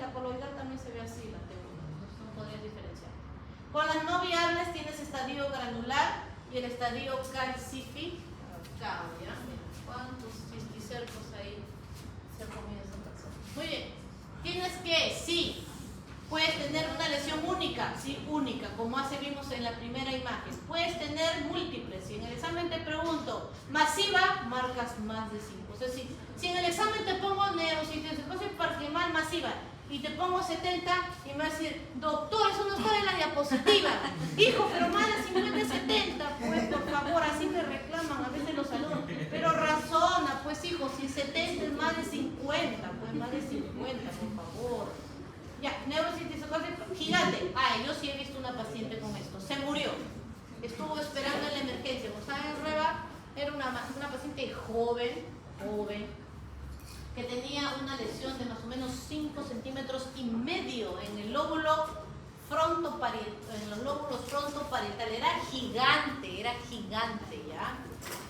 la coloidal también se ve así la T1, entonces no podrías diferenciar. Con las no viables tienes estadio granular y el estadio calcificado, ¿ya? Mira, cuántos cisticercos ahí se ha comido esa persona. Muy bien, tienes que, sí, puedes tener una lesión única, sí, única, como vimos en la primera imagen. Puedes tener múltiples. Si en el examen te pregunto masiva, marcas más de 5. O sea, si en el examen te pongo neurocitosis parquemal masiva y te pongo 70 y me vas a decir, doctor, eso no está en la diapositiva. Hijo, pero más de 50 es 70. Pues por favor, así me reclaman a veces los alumnos. Pero razona, pues hijo, si 70 es más de 50, pues más de 50, por favor. Ya, neurocitosis gigante. Ay, yo sí he visto una paciente con esto. Se murió. Estuvo esperando en la emergencia. Como estaba en Rueba, era una paciente joven, que tenía una lesión de más o menos 5,5 centímetros en el lóbulo frontoparietal. En los lóbulos frontoparietal. Era gigante, ¿ya?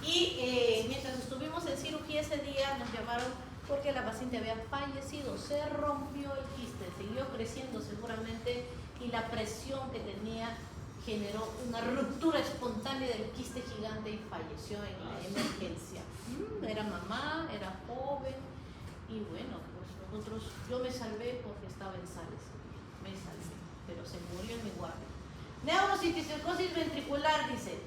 Y mientras estuvimos en cirugía ese día, nos llamaron porque la paciente había fallecido, se rompió el quiste, siguió creciendo seguramente y la presión que tenía generó una ruptura espontánea del quiste gigante y falleció en la emergencia. Era mamá, era joven y bueno, pues yo me salvé porque estaba en Sales, me salvé, pero se murió en mi guardia. Neurocitosis ventricular, dice.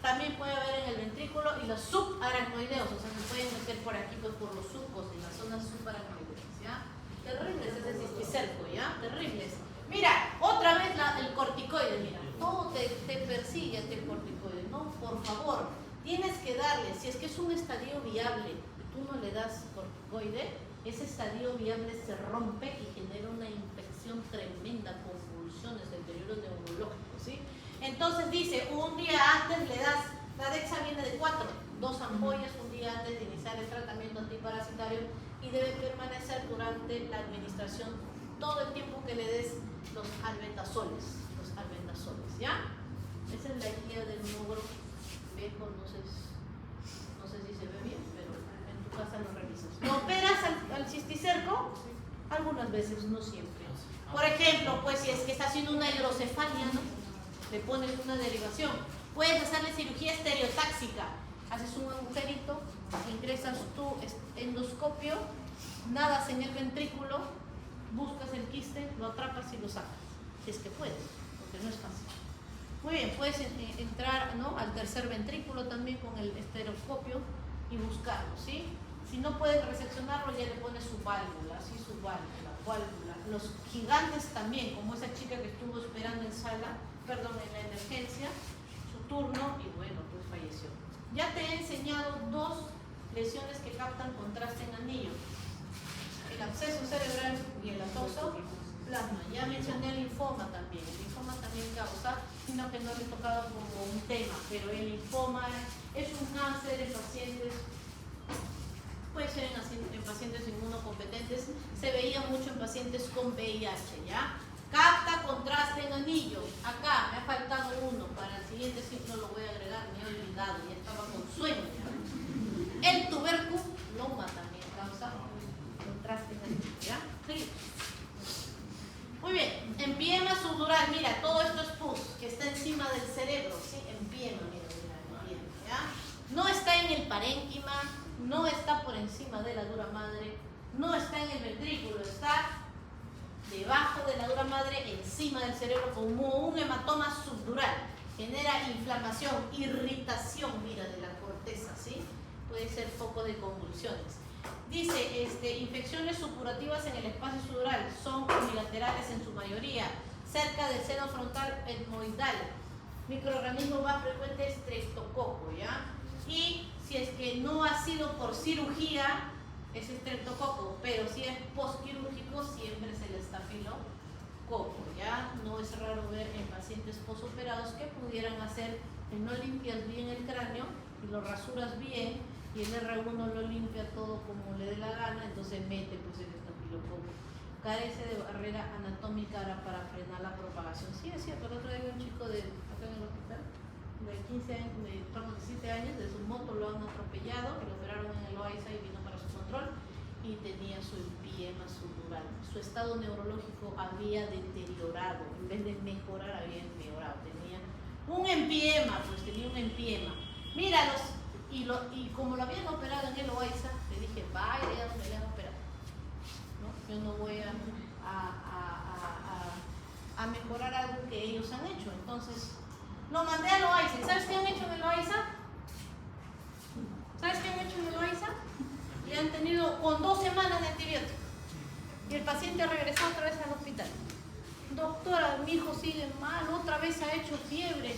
También puede haber en el ventrículo y los subaracnoideos, o sea, se pueden meter por aquí, pues por los surcos, en las zonas subaracnoideas, ¿ya? Terribles ese cisticerco, ¿ya? Terribles. Mira, otra vez el corticoide, mira, todo te persigue este corticoide, ¿no? Por favor, tienes que darle, si es que es un estadio viable y tú no le das corticoide, ese estadio viable se rompe y genera una infección tremenda, convulsiones, deterioro neurológico, ¿sí? Entonces dice, un día antes le das, la Dexa viene de 4, 2 ampollas un día antes de iniciar el tratamiento antiparasitario y debe permanecer durante la administración todo el tiempo que le des los albentazoles, ¿ya? Esa es la guía del mogro viejo, no sé si se ve bien, pero en tu casa lo revisas. ¿Lo operas al cisticerco? Algunas veces, no siempre. Por ejemplo, pues si es que está haciendo una hidrocefalia, ¿no? Le pones una derivación. Puedes hacerle cirugía estereotáxica. Haces un agujerito, ingresas tu endoscopio, nadas en el ventrículo, buscas el quiste, lo atrapas y lo sacas. Si es que puedes, porque no es fácil. Muy bien, puedes entrar, ¿no?, al tercer ventrículo también con el estereoscopio y buscarlo, ¿sí? Si no puedes reseccionarlo, ya le pones su válvula, ¿sí? Su válvula. Los gigantes también, como esa chica que estuvo esperando en la emergencia, su turno y bueno, pues falleció. Ya te he enseñado 2 lesiones que captan contraste en anillo. El absceso cerebral y el atoxoplasma. Ya mencioné el linfoma también. El linfoma también causa, sino que no le he tocado como un tema, pero el linfoma es un cáncer en pacientes, puede ser en pacientes inmunocompetentes, se veía mucho en pacientes con VIH, ¿ya? Capta contraste en anillo. Acá me ha faltado uno, para el siguiente ciclo lo voy a agregar, me he olvidado, ya estaba con sueño. ¿Ya? El tuberculoma también causa contraste en anillo, ¿ya? Sí. Muy bien, empiema subdural, mira, todo esto es pus, que está encima del cerebro, ¿sí? Empiema, mira, ¿ya? No está en el parénquima, no está por encima de la dura madre, no está en el ventrículo, está debajo de la dura madre, encima del cerebro, como un hematoma subdural. Genera inflamación, irritación, mira, de la corteza, ¿sí? Puede ser foco de convulsiones. Dice, infecciones supurativas en el espacio subdural son unilaterales en su mayoría, cerca del seno frontal etmoidal. Microorganismo más frecuente es streptococo, ¿ya? Y si es que no ha sido por cirugía, es streptococo, pero si es postquirúrgico, siempre es el estafilococo, ¿ya? No es raro ver en pacientes posoperados que pudieran hacer que no limpias bien el cráneo y lo rasuras bien, y el R1 lo limpia todo como le dé la gana, entonces mete pues el estafilococo. Carece de barrera anatómica para frenar la propagación. Sí, es cierto, el otro día había un chico acá en el hospital de 15 años, de 17 años, de su moto lo han atropellado, lo operaron en el Loaiza y vino para su control y tenía su empiema subdural. Su estado neurológico había deteriorado, en vez de mejorar había empeorado. Tenía un empiema, pues tenía un empiema. Míralos, y como lo habían operado en el Loaiza, le dije, vaya, ya no me le han operado. ¿No? Yo no voy a mejorar algo que ellos han hecho. Entonces, lo mandé a Loaiza. ¿Sabes qué han hecho en el Loaiza? ¿Sabes qué han hecho en el Loaiza? Le han tenido con 2 semanas de antibiótico. Y el paciente ha regresado otra vez al hospital. Doctora, mi hijo sigue mal, otra vez ha hecho fiebre.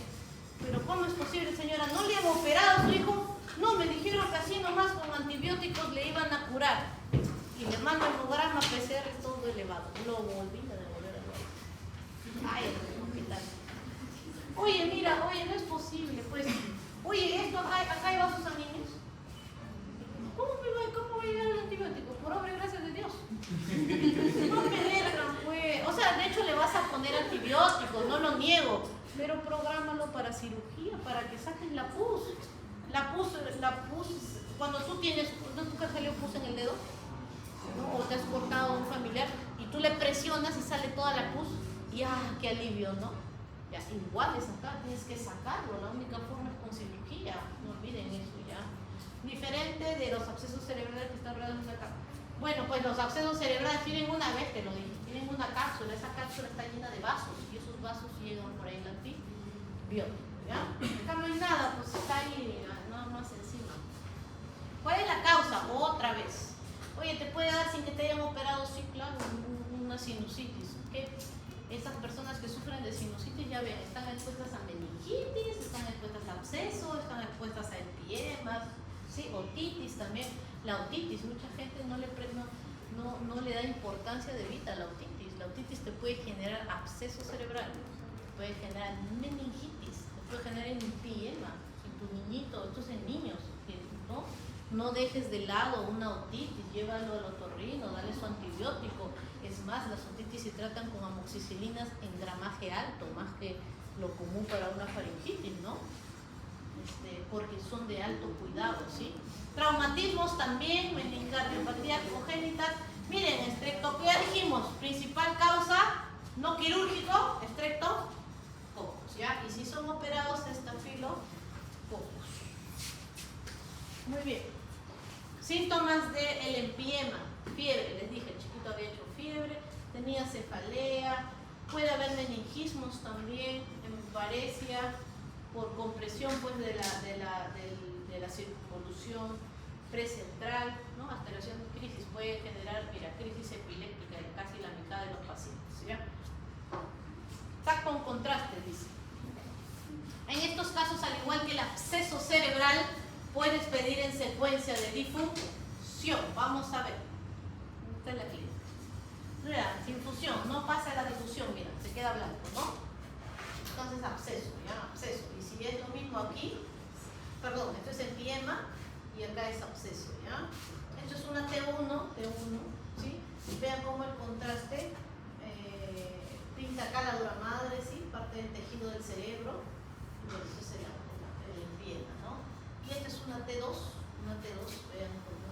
Pero ¿cómo es posible, señora? ¿No le han operado a su hijo? No, me dijeron que así nomás con antibióticos le iban a curar. Y le mando el hemograma PCR todo elevado. Lo volví a devolver al Loaiza. Ay, el hospital. Oye, mira, oye, no es posible, pues. Oye, esto acá hay vasos sanguíneos. ¿Cómo va a llegar el antibiótico? Por obra y gracia de Dios. No me dejan, pues. O sea, de hecho le vas a poner antibióticos, no lo niego. Pero prográmalo para cirugía, para que saques la pus. La pus, cuando tú tienes, ¿no nunca salió pus en el dedo? ¿No? O te has cortado a un familiar y tú le presionas y sale toda la pus. Y qué alivio, ¿no? Ya, igual es acá, tienes que sacarlo, la única forma es con cirugía, no olviden eso ya. Diferente de los abscesos cerebrales que están rodeados acá. Bueno, pues los abscesos cerebrales tienen una vez, te lo dije, tienen una cápsula, esa cápsula está llena de vasos y esos vasos llegan por ahí al antibiótico, ¿ya? Acá no hay nada, pues está ahí, no más encima. ¿Cuál es la causa? Otra vez. Oye, ¿te puede dar sin que te hayan operado? Sí, claro, una sinusitis. ¿Qué? Esas personas que sufren de sinusitis, ya ven, están expuestas a meningitis, están expuestas a abscesos, están expuestas a empiemas, ¿sí? Otitis también. La otitis, mucha gente no le da importancia de vida a la otitis. La otitis te puede generar absceso cerebral, te puede generar meningitis, te puede generar empiema. En tu niñito, esto es en niños, no dejes de lado una otitis, llévalo al otorrino, dale su antibiótico. Es más, las otitis se tratan con amoxicilinas en gramaje alto, más que lo común para una faringitis, ¿no? Porque son de alto cuidado, ¿sí? Traumatismos también, meningocardiopatía congénita. Miren, estreptococcus, ya dijimos, principal causa, no quirúrgico, estreptococcus, ¿ya? Y si son operados, estafilococcus. Muy bien. Síntomas del empiema, fiebre, les dije, el chiquito había hecho fiebre, tenía cefalea, puede haber meningismos también, parecia por compresión pues de la circunvolución precentral, ¿no? Alteración de crisis puede generar, mira, crisis epiléptica en casi la mitad de los pacientes, ¿ya? Está con contraste, dice. En estos casos, al igual que el absceso cerebral, puedes pedir en secuencia de difusión. Vamos a ver. Esta es la clínica. Mira, infusión, no pasa la difusión, mira, se queda blanco, ¿no? Entonces absceso, ¿ya? Absceso. Y si es lo mismo aquí, perdón, esto es empiema y acá es absceso, ¿ya? Esto es una T1, ¿sí? Vean cómo el contraste pinta acá la dura madre, ¿sí? Parte del tejido del cerebro. Bueno, eso es el empiema, ¿no? Y esta es una T2, vean cómo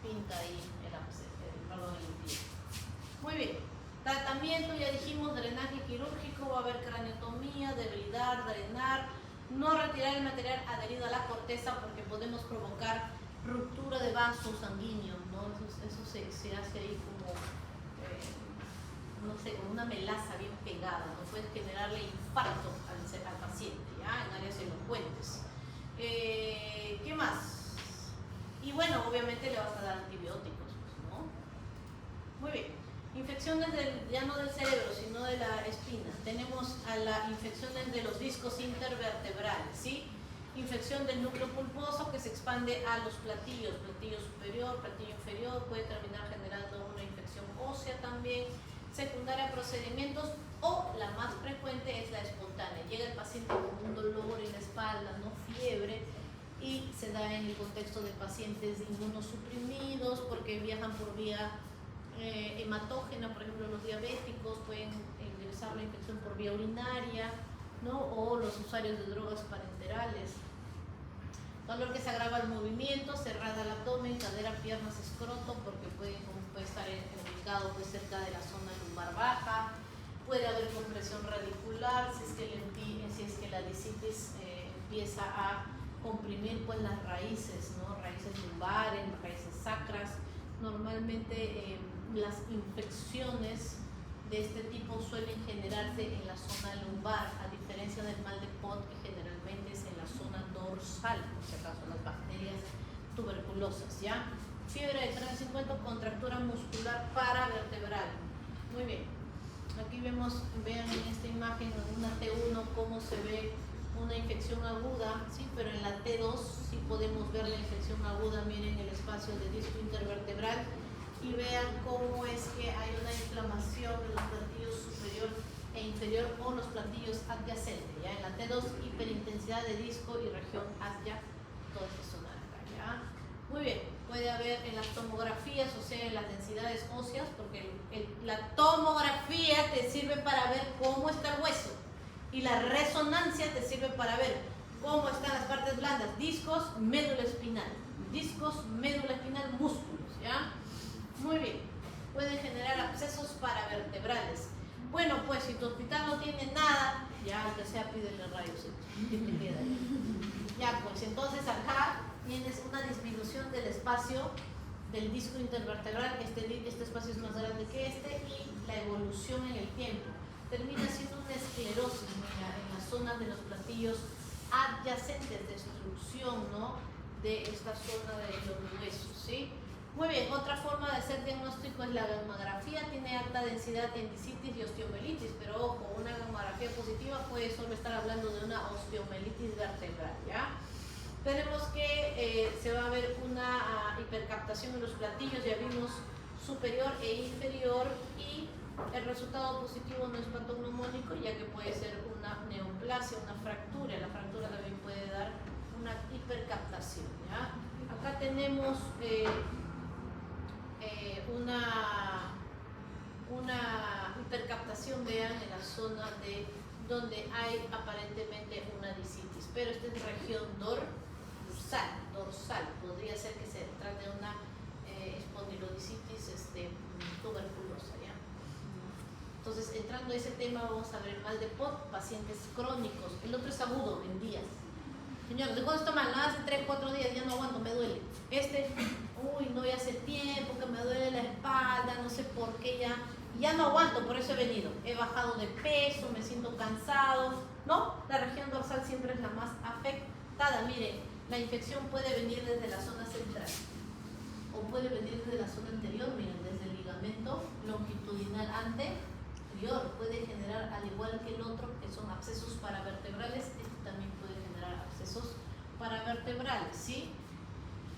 pinta ahí el empiema. Muy bien. Tratamiento, ya dijimos, drenaje quirúrgico, va a haber craniotomía, debilidad, drenar, no retirar el material adherido a la corteza porque podemos provocar ruptura de vasos sanguíneos, ¿no? Eso se hace ahí como, no sé, como una melaza bien pegada, ¿no? Puedes generarle infarto al paciente, ¿ya? En áreas elocuentes. ¿Qué más? Y bueno, obviamente le vas a dar antibióticos, ¿no? Muy bien. Infecciones ya no del cerebro, sino de la espina. Tenemos a las infecciones de los discos intervertebrales, ¿sí? Infección del núcleo pulposo que se expande a los platillo superior, platillo inferior, puede terminar generando una infección ósea también. Secundaria a procedimientos, o la más frecuente es la espontánea. Llega el paciente con un dolor en la espalda, no fiebre, y se da en el contexto de pacientes inmunosuprimidos porque viajan por vía hematógena, por ejemplo los diabéticos pueden ingresar la infección por vía urinaria, ¿no? O los usuarios de drogas parenterales. Dolor que se agrava al movimiento, cerrada al abdomen, cadera, piernas, escroto, porque puede estar ubicado pues, cerca de la zona lumbar baja. Puede haber compresión radicular si es que la disitis empieza a comprimir pues, las raíces, ¿no? Raíces lumbares, raíces sacras. Normalmente las infecciones de este tipo suelen generarse en la zona lumbar, a diferencia del mal de Pot, que generalmente es en la zona dorsal, por si acaso, las bacterias tuberculosas, ¿ya? Fiebre de 350, contractura muscular paravertebral. Muy bien. Aquí vemos, vean en esta imagen, en una T1, cómo se ve una infección aguda, ¿sí? Pero en la T2 sí podemos ver la infección aguda, miren el espacio de disco intervertebral y vean cómo es que hay una inflamación en los platillos superior e inferior o los platillos adyacentes, ¿ya? En la T2, hiperintensidad de disco y región asya, toda esta zona de acá, ¿ya? Muy bien, puede haber en las tomografías, o sea, en las densidades óseas, porque la tomografía te sirve para ver cómo está el hueso y la resonancia te sirve para ver cómo están las partes blandas, discos, médula espinal, músculos, ¿ya? Muy bien, pueden generar abscesos paravertebrales. Bueno, pues si tu hospital no tiene nada, ya aunque sea pídele rayos X, ¿qué te queda ahí? Ya, pues entonces acá tienes una disminución del espacio del disco intervertebral, este espacio es más grande que este, y la evolución en el tiempo. Termina siendo una esclerosis, mira, en las zonas de los platillos adyacentes, destrucción, ¿no? De esta zona de los huesos, ¿sí? Muy bien, otra forma de hacer diagnóstico es la gammagrafía, tiene alta densidad en disitis y osteomelitis, pero ojo, una gammagrafía positiva puede solo estar hablando de una osteomelitis vertebral, ¿ya? Tenemos que se va a ver una hipercaptación en los platillos, ya vimos superior e inferior, y el resultado positivo no es patognomónico, ya que puede ser una neoplasia, una fractura. La fractura también puede dar una hipercaptación, ¿ya? Acá tenemos una hipercaptación, vean, en la zona de donde hay aparentemente una disitis, pero esta es región dorsal, podría ser que se trate de una espondilodisitis tuberculosa, ¿ya? Entonces, entrando a ese tema, vamos a ver mal de Pot, pacientes crónicos. El otro es agudo, en días. Señor, ¿de cuándo está mal? Nada, hace 3, 4 días, ya no aguanto, me duele. No, ya hace tiempo que me duele la espalda, no sé por qué, ya no aguanto, por eso he venido. He bajado de peso, me siento cansado, ¿no? La región dorsal siempre es la más afectada. Miren, la infección puede venir desde la zona central o puede venir desde la zona anterior, miren, desde el ligamento longitudinal anterior. Puede generar, al igual que el otro, que son abscesos paravertebrales, este también puede generar abscesos paravertebrales, ¿sí?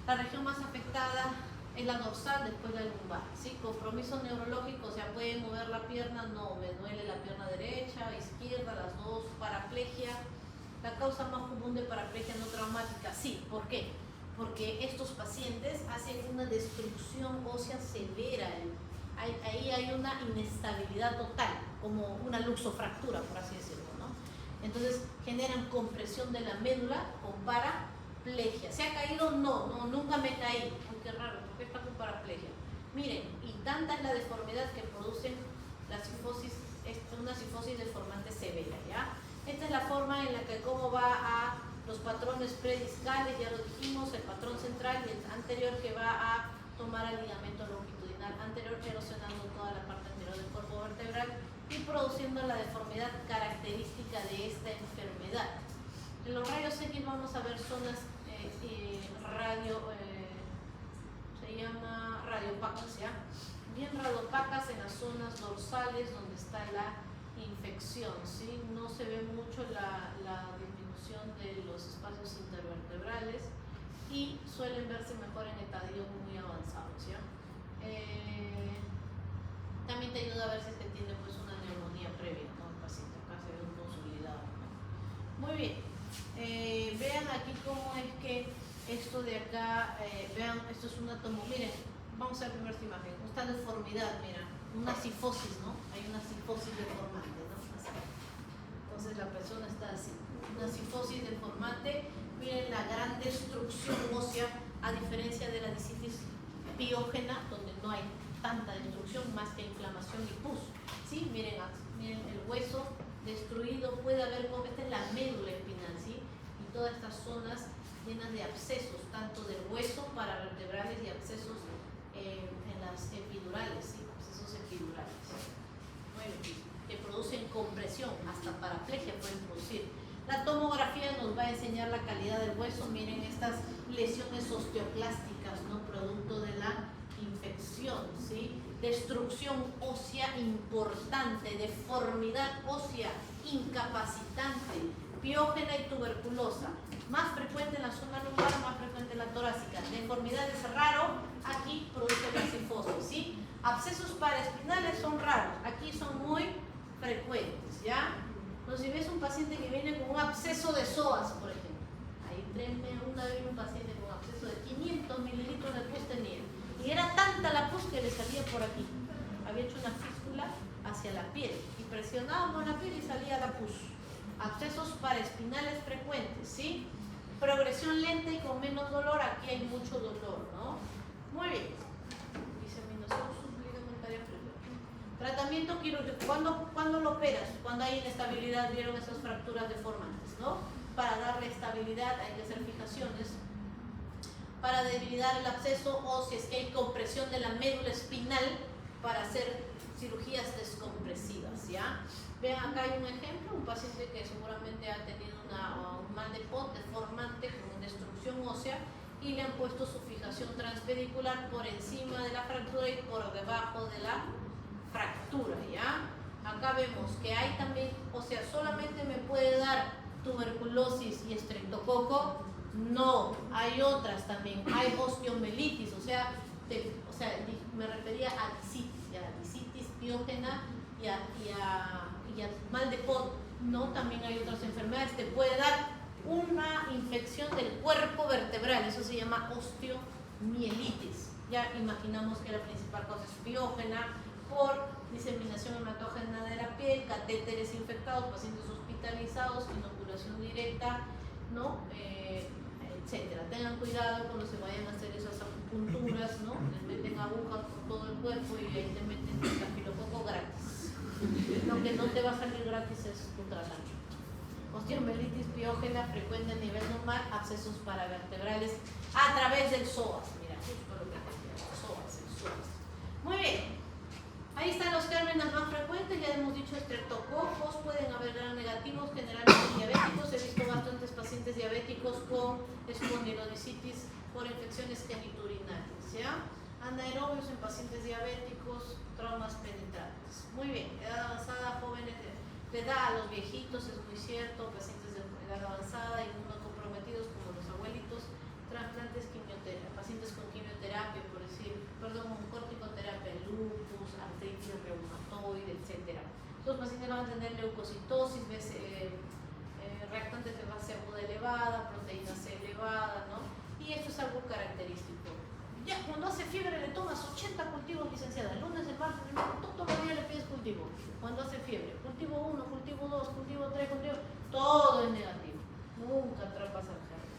La región más afectada es la dorsal, después la lumbar, ¿sí? Compromiso neurológico, o sea, puede mover la pierna, no, me duele la pierna derecha, izquierda, las dos, paraplegia. La causa más común de paraplegia no traumática, sí, ¿por qué? Porque estos pacientes hacen una destrucción ósea severa, ahí hay una inestabilidad total, como una luxofractura, por así decirlo, ¿no? Entonces generan compresión de la médula con paraplegia. ¿Se ha caído? No, nunca me caí. Oh, qué raro, ¿por qué está con paraplegia? Miren, y tanta es la deformidad que producen la cifosis, una cifosis deformante severa, ¿ya? Esta es la forma en la que cómo va a los patrones prediscales, ya lo dijimos, el patrón central y el anterior que va a tomar al ligamento longitudinal anterior, erosionando toda la parte anterior del cuerpo vertebral y produciendo la deformidad característica de esta enfermedad. En los rayos X vamos a ver zonas se llama radiopacas, ¿ya? Bien radiopacas en las zonas dorsales donde está la infección, ¿sí? No se ve mucho la disminución de los espacios intervertebrales y suelen verse mejor en estadios muy avanzados, ¿ya? También te ayuda a ver si es que tiene pues una neumonía previa, ¿no? El paciente acá se ve un consolidado, ¿no? Muy bien. Vean aquí cómo es que esto de acá, vean, esto es una miren, vamos a ver primero esta imagen, esta deformidad, mira, una cifosis, ¿no? Hay una cifosis deformante, ¿no? Así. Entonces la persona está una cifosis deformante. Miren la gran destrucción ósea, a diferencia de la disitis piógena, donde no hay tanta destrucción más que inflamación y pus. ¿Sí? Miren el hueso destruido, puede haber, esta es la médula espinal, ¿sí? Y todas estas zonas llenas de abscesos, tanto del hueso paravertebrales y abscesos en las epidurales, ¿sí? Abscesos epidurales. Bueno, que producen compresión, hasta paraplegia pueden producir. La tomografía nos va a enseñar la calidad del hueso. Miren estas lesiones osteoclásticas, ¿no? Producto de la infección, ¿sí? Destrucción ósea importante, deformidad ósea incapacitante, piógena y tuberculosa. Más frecuente en la zona lumbar, más frecuente en la torácica. Deformidades raro, aquí produce la cifosis, ¿sí? Abscesos paraespinales son raros, aquí son muy frecuentes, ¿ya? Entonces, si ves un paciente que viene con un absceso de psoas, por ejemplo, ahí una vez un paciente con un absceso de 500 mililitros de pus tenía, y era tanta la pus que le salía por aquí. Había hecho una fístula hacia la piel y presionábamos la piel y salía la pus. Abscesos paraespinales frecuentes, ¿sí? Progresión lenta y con menos dolor, aquí hay mucho dolor, ¿no? Muy bien. Diseminación subligamentaria frecuente. Tratamiento quirúrgico. ¿Cuándo lo operas? Cuando hay inestabilidad, vieron esas fracturas deformantes, ¿no? Para darle estabilidad hay que hacer fijaciones. Para debilitar el absceso, o si es que hay compresión de la médula espinal, para hacer cirugías descompresivas, ¿ya? Vean, acá hay un ejemplo, un paciente que seguramente ha tenido un mal de Pot deformante con destrucción ósea y le han puesto su fijación transpedicular por encima de la fractura y por debajo de la fractura, ¿ya? Acá vemos que hay también, o sea, solamente me puede dar tuberculosis y estreptococo. No, hay otras también, hay osteomelitis, o sea, me refería a disitis piógena y a mal de Pot, no, también hay otras enfermedades, te puede dar una infección del cuerpo vertebral, eso se llama osteomielitis. Ya imaginamos que la principal causa es piógena por diseminación hematógena de la piel, catéteres infectados, pacientes hospitalizados, inoculación directa, ¿no? Etcétera. Tengan cuidado cuando se vayan a hacer esas acupunturas, ¿no? Les meten agujas por todo el cuerpo y ahí te meten estafilococo gratis. Lo que no te va a salir gratis es tu tratamiento. Osteomelitis piógena frecuente a nivel normal, abscesos paravertebrales a través del psoas. Mira, justo lo que decía, el psoas. Muy bien. Ahí están los términos más frecuentes, ya hemos dicho estreptococos, pueden haber gran negativos, generalmente diabéticos. He visto bastantes pacientes diabéticos con espondilodicitis por infecciones geniturinarias, ¿ya? Anaerobios en pacientes diabéticos, traumas penetrantes. Muy bien, edad avanzada, jóvenes de edad, a los viejitos, es muy cierto, pacientes de edad avanzada, inmunocomprometidos como los abuelitos, trasplantes, quimioterapia, pacientes con quimioterapia, corticoterapia, lupus, artritis reumatoide, etc. Los pacientes van a tener leucocitosis, reactantes de base aguda elevada, proteína C elevada, ¿no? Y esto es algo característico. Ya, cuando hace fiebre le tomas 80 cultivos, licenciada. El lunes, el martes, todos los días le pides cultivo. Cuando hace fiebre, cultivo 1, cultivo 2, cultivo 3, todo es negativo. Nunca atrapas al germen.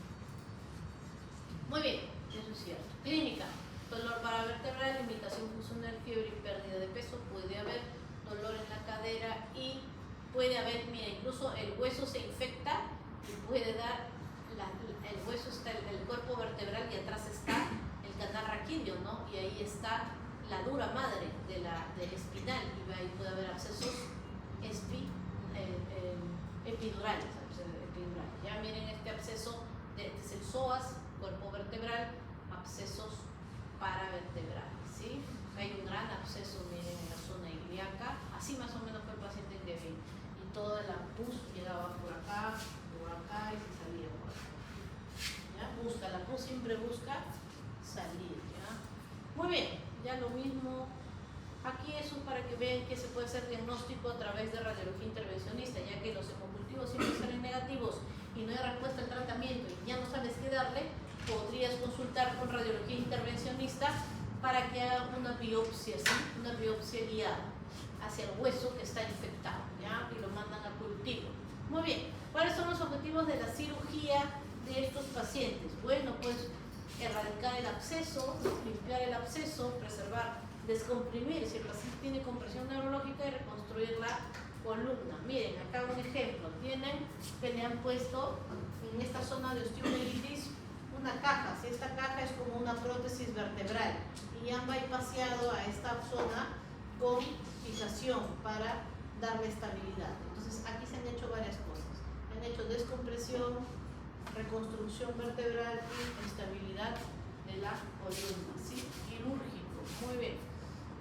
Muy bien, eso es cierto. Clínica. Dolor paravertebral, limitación funcional, fiebre y pérdida de peso. Puede haber dolor en la cadera y puede haber, mira, incluso el hueso se infecta y puede dar, el hueso está el cuerpo vertebral y atrás está el canal raquídeo, ¿no? Y ahí está la dura madre del espinal y ahí puede haber abscesos epidurales. Ya miren este absceso, este es el psoas, cuerpo vertebral, abscesos paravertebrales, ¿sí? Hay un gran absceso, miren, en la zona ilíaca, así más o menos fue el paciente que vi, y toda la pus llegaba por acá y se salía por acá. ¿Ya? La pus siempre busca salir, ¿ya? Muy bien, ya lo mismo, aquí eso para que vean que se puede hacer diagnóstico a través de radiología intervencionista, ya que los hemocultivos siempre salen negativos y no hay respuesta al tratamiento y ya no sabes qué darle, podrías consultar con radiología intervencionista para que haga una biopsia, ¿sí? Una biopsia guiada hacia el hueso que está infectado, ¿ya? Y lo mandan a cultivo. Muy bien, ¿cuáles objetivos de la cirugía de estos pacientes? Bueno, pues erradicar el absceso, limpiar el absceso, preservar, descomprimir si el paciente tiene compresión neurológica y reconstruir la columna. Miren, acá un ejemplo. Tienen que le han puesto en esta zona de osteomielitis una caja. Si esta caja es como una prótesis vertebral y han bypaseado a esta zona con fijación para darle estabilidad. Entonces aquí se han hecho varias cosas. Han hecho descompresión, reconstrucción vertebral y estabilidad de la columna, ¿sí? Quirúrgico, muy bien.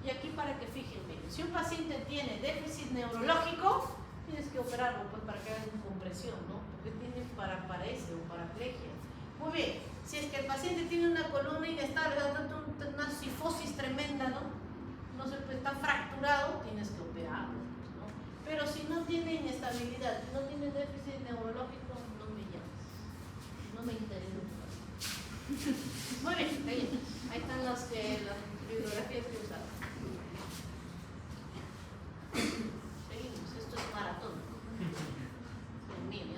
Y aquí para que fijen bien, si un paciente tiene déficit neurológico, tienes que operarlo pues, para que haga una compresión, ¿no? Porque tiene paraparesia o paraplegia. Muy bien, si es que el paciente tiene una columna inestable, una cifosis tremenda, ¿no? No se está fracturado, tienes que operarlo, ¿no? Pero si no tiene inestabilidad, no tiene déficit neurológico, no me llames. No me interesa. Muy bien, ahí están las bibliografías que he usado.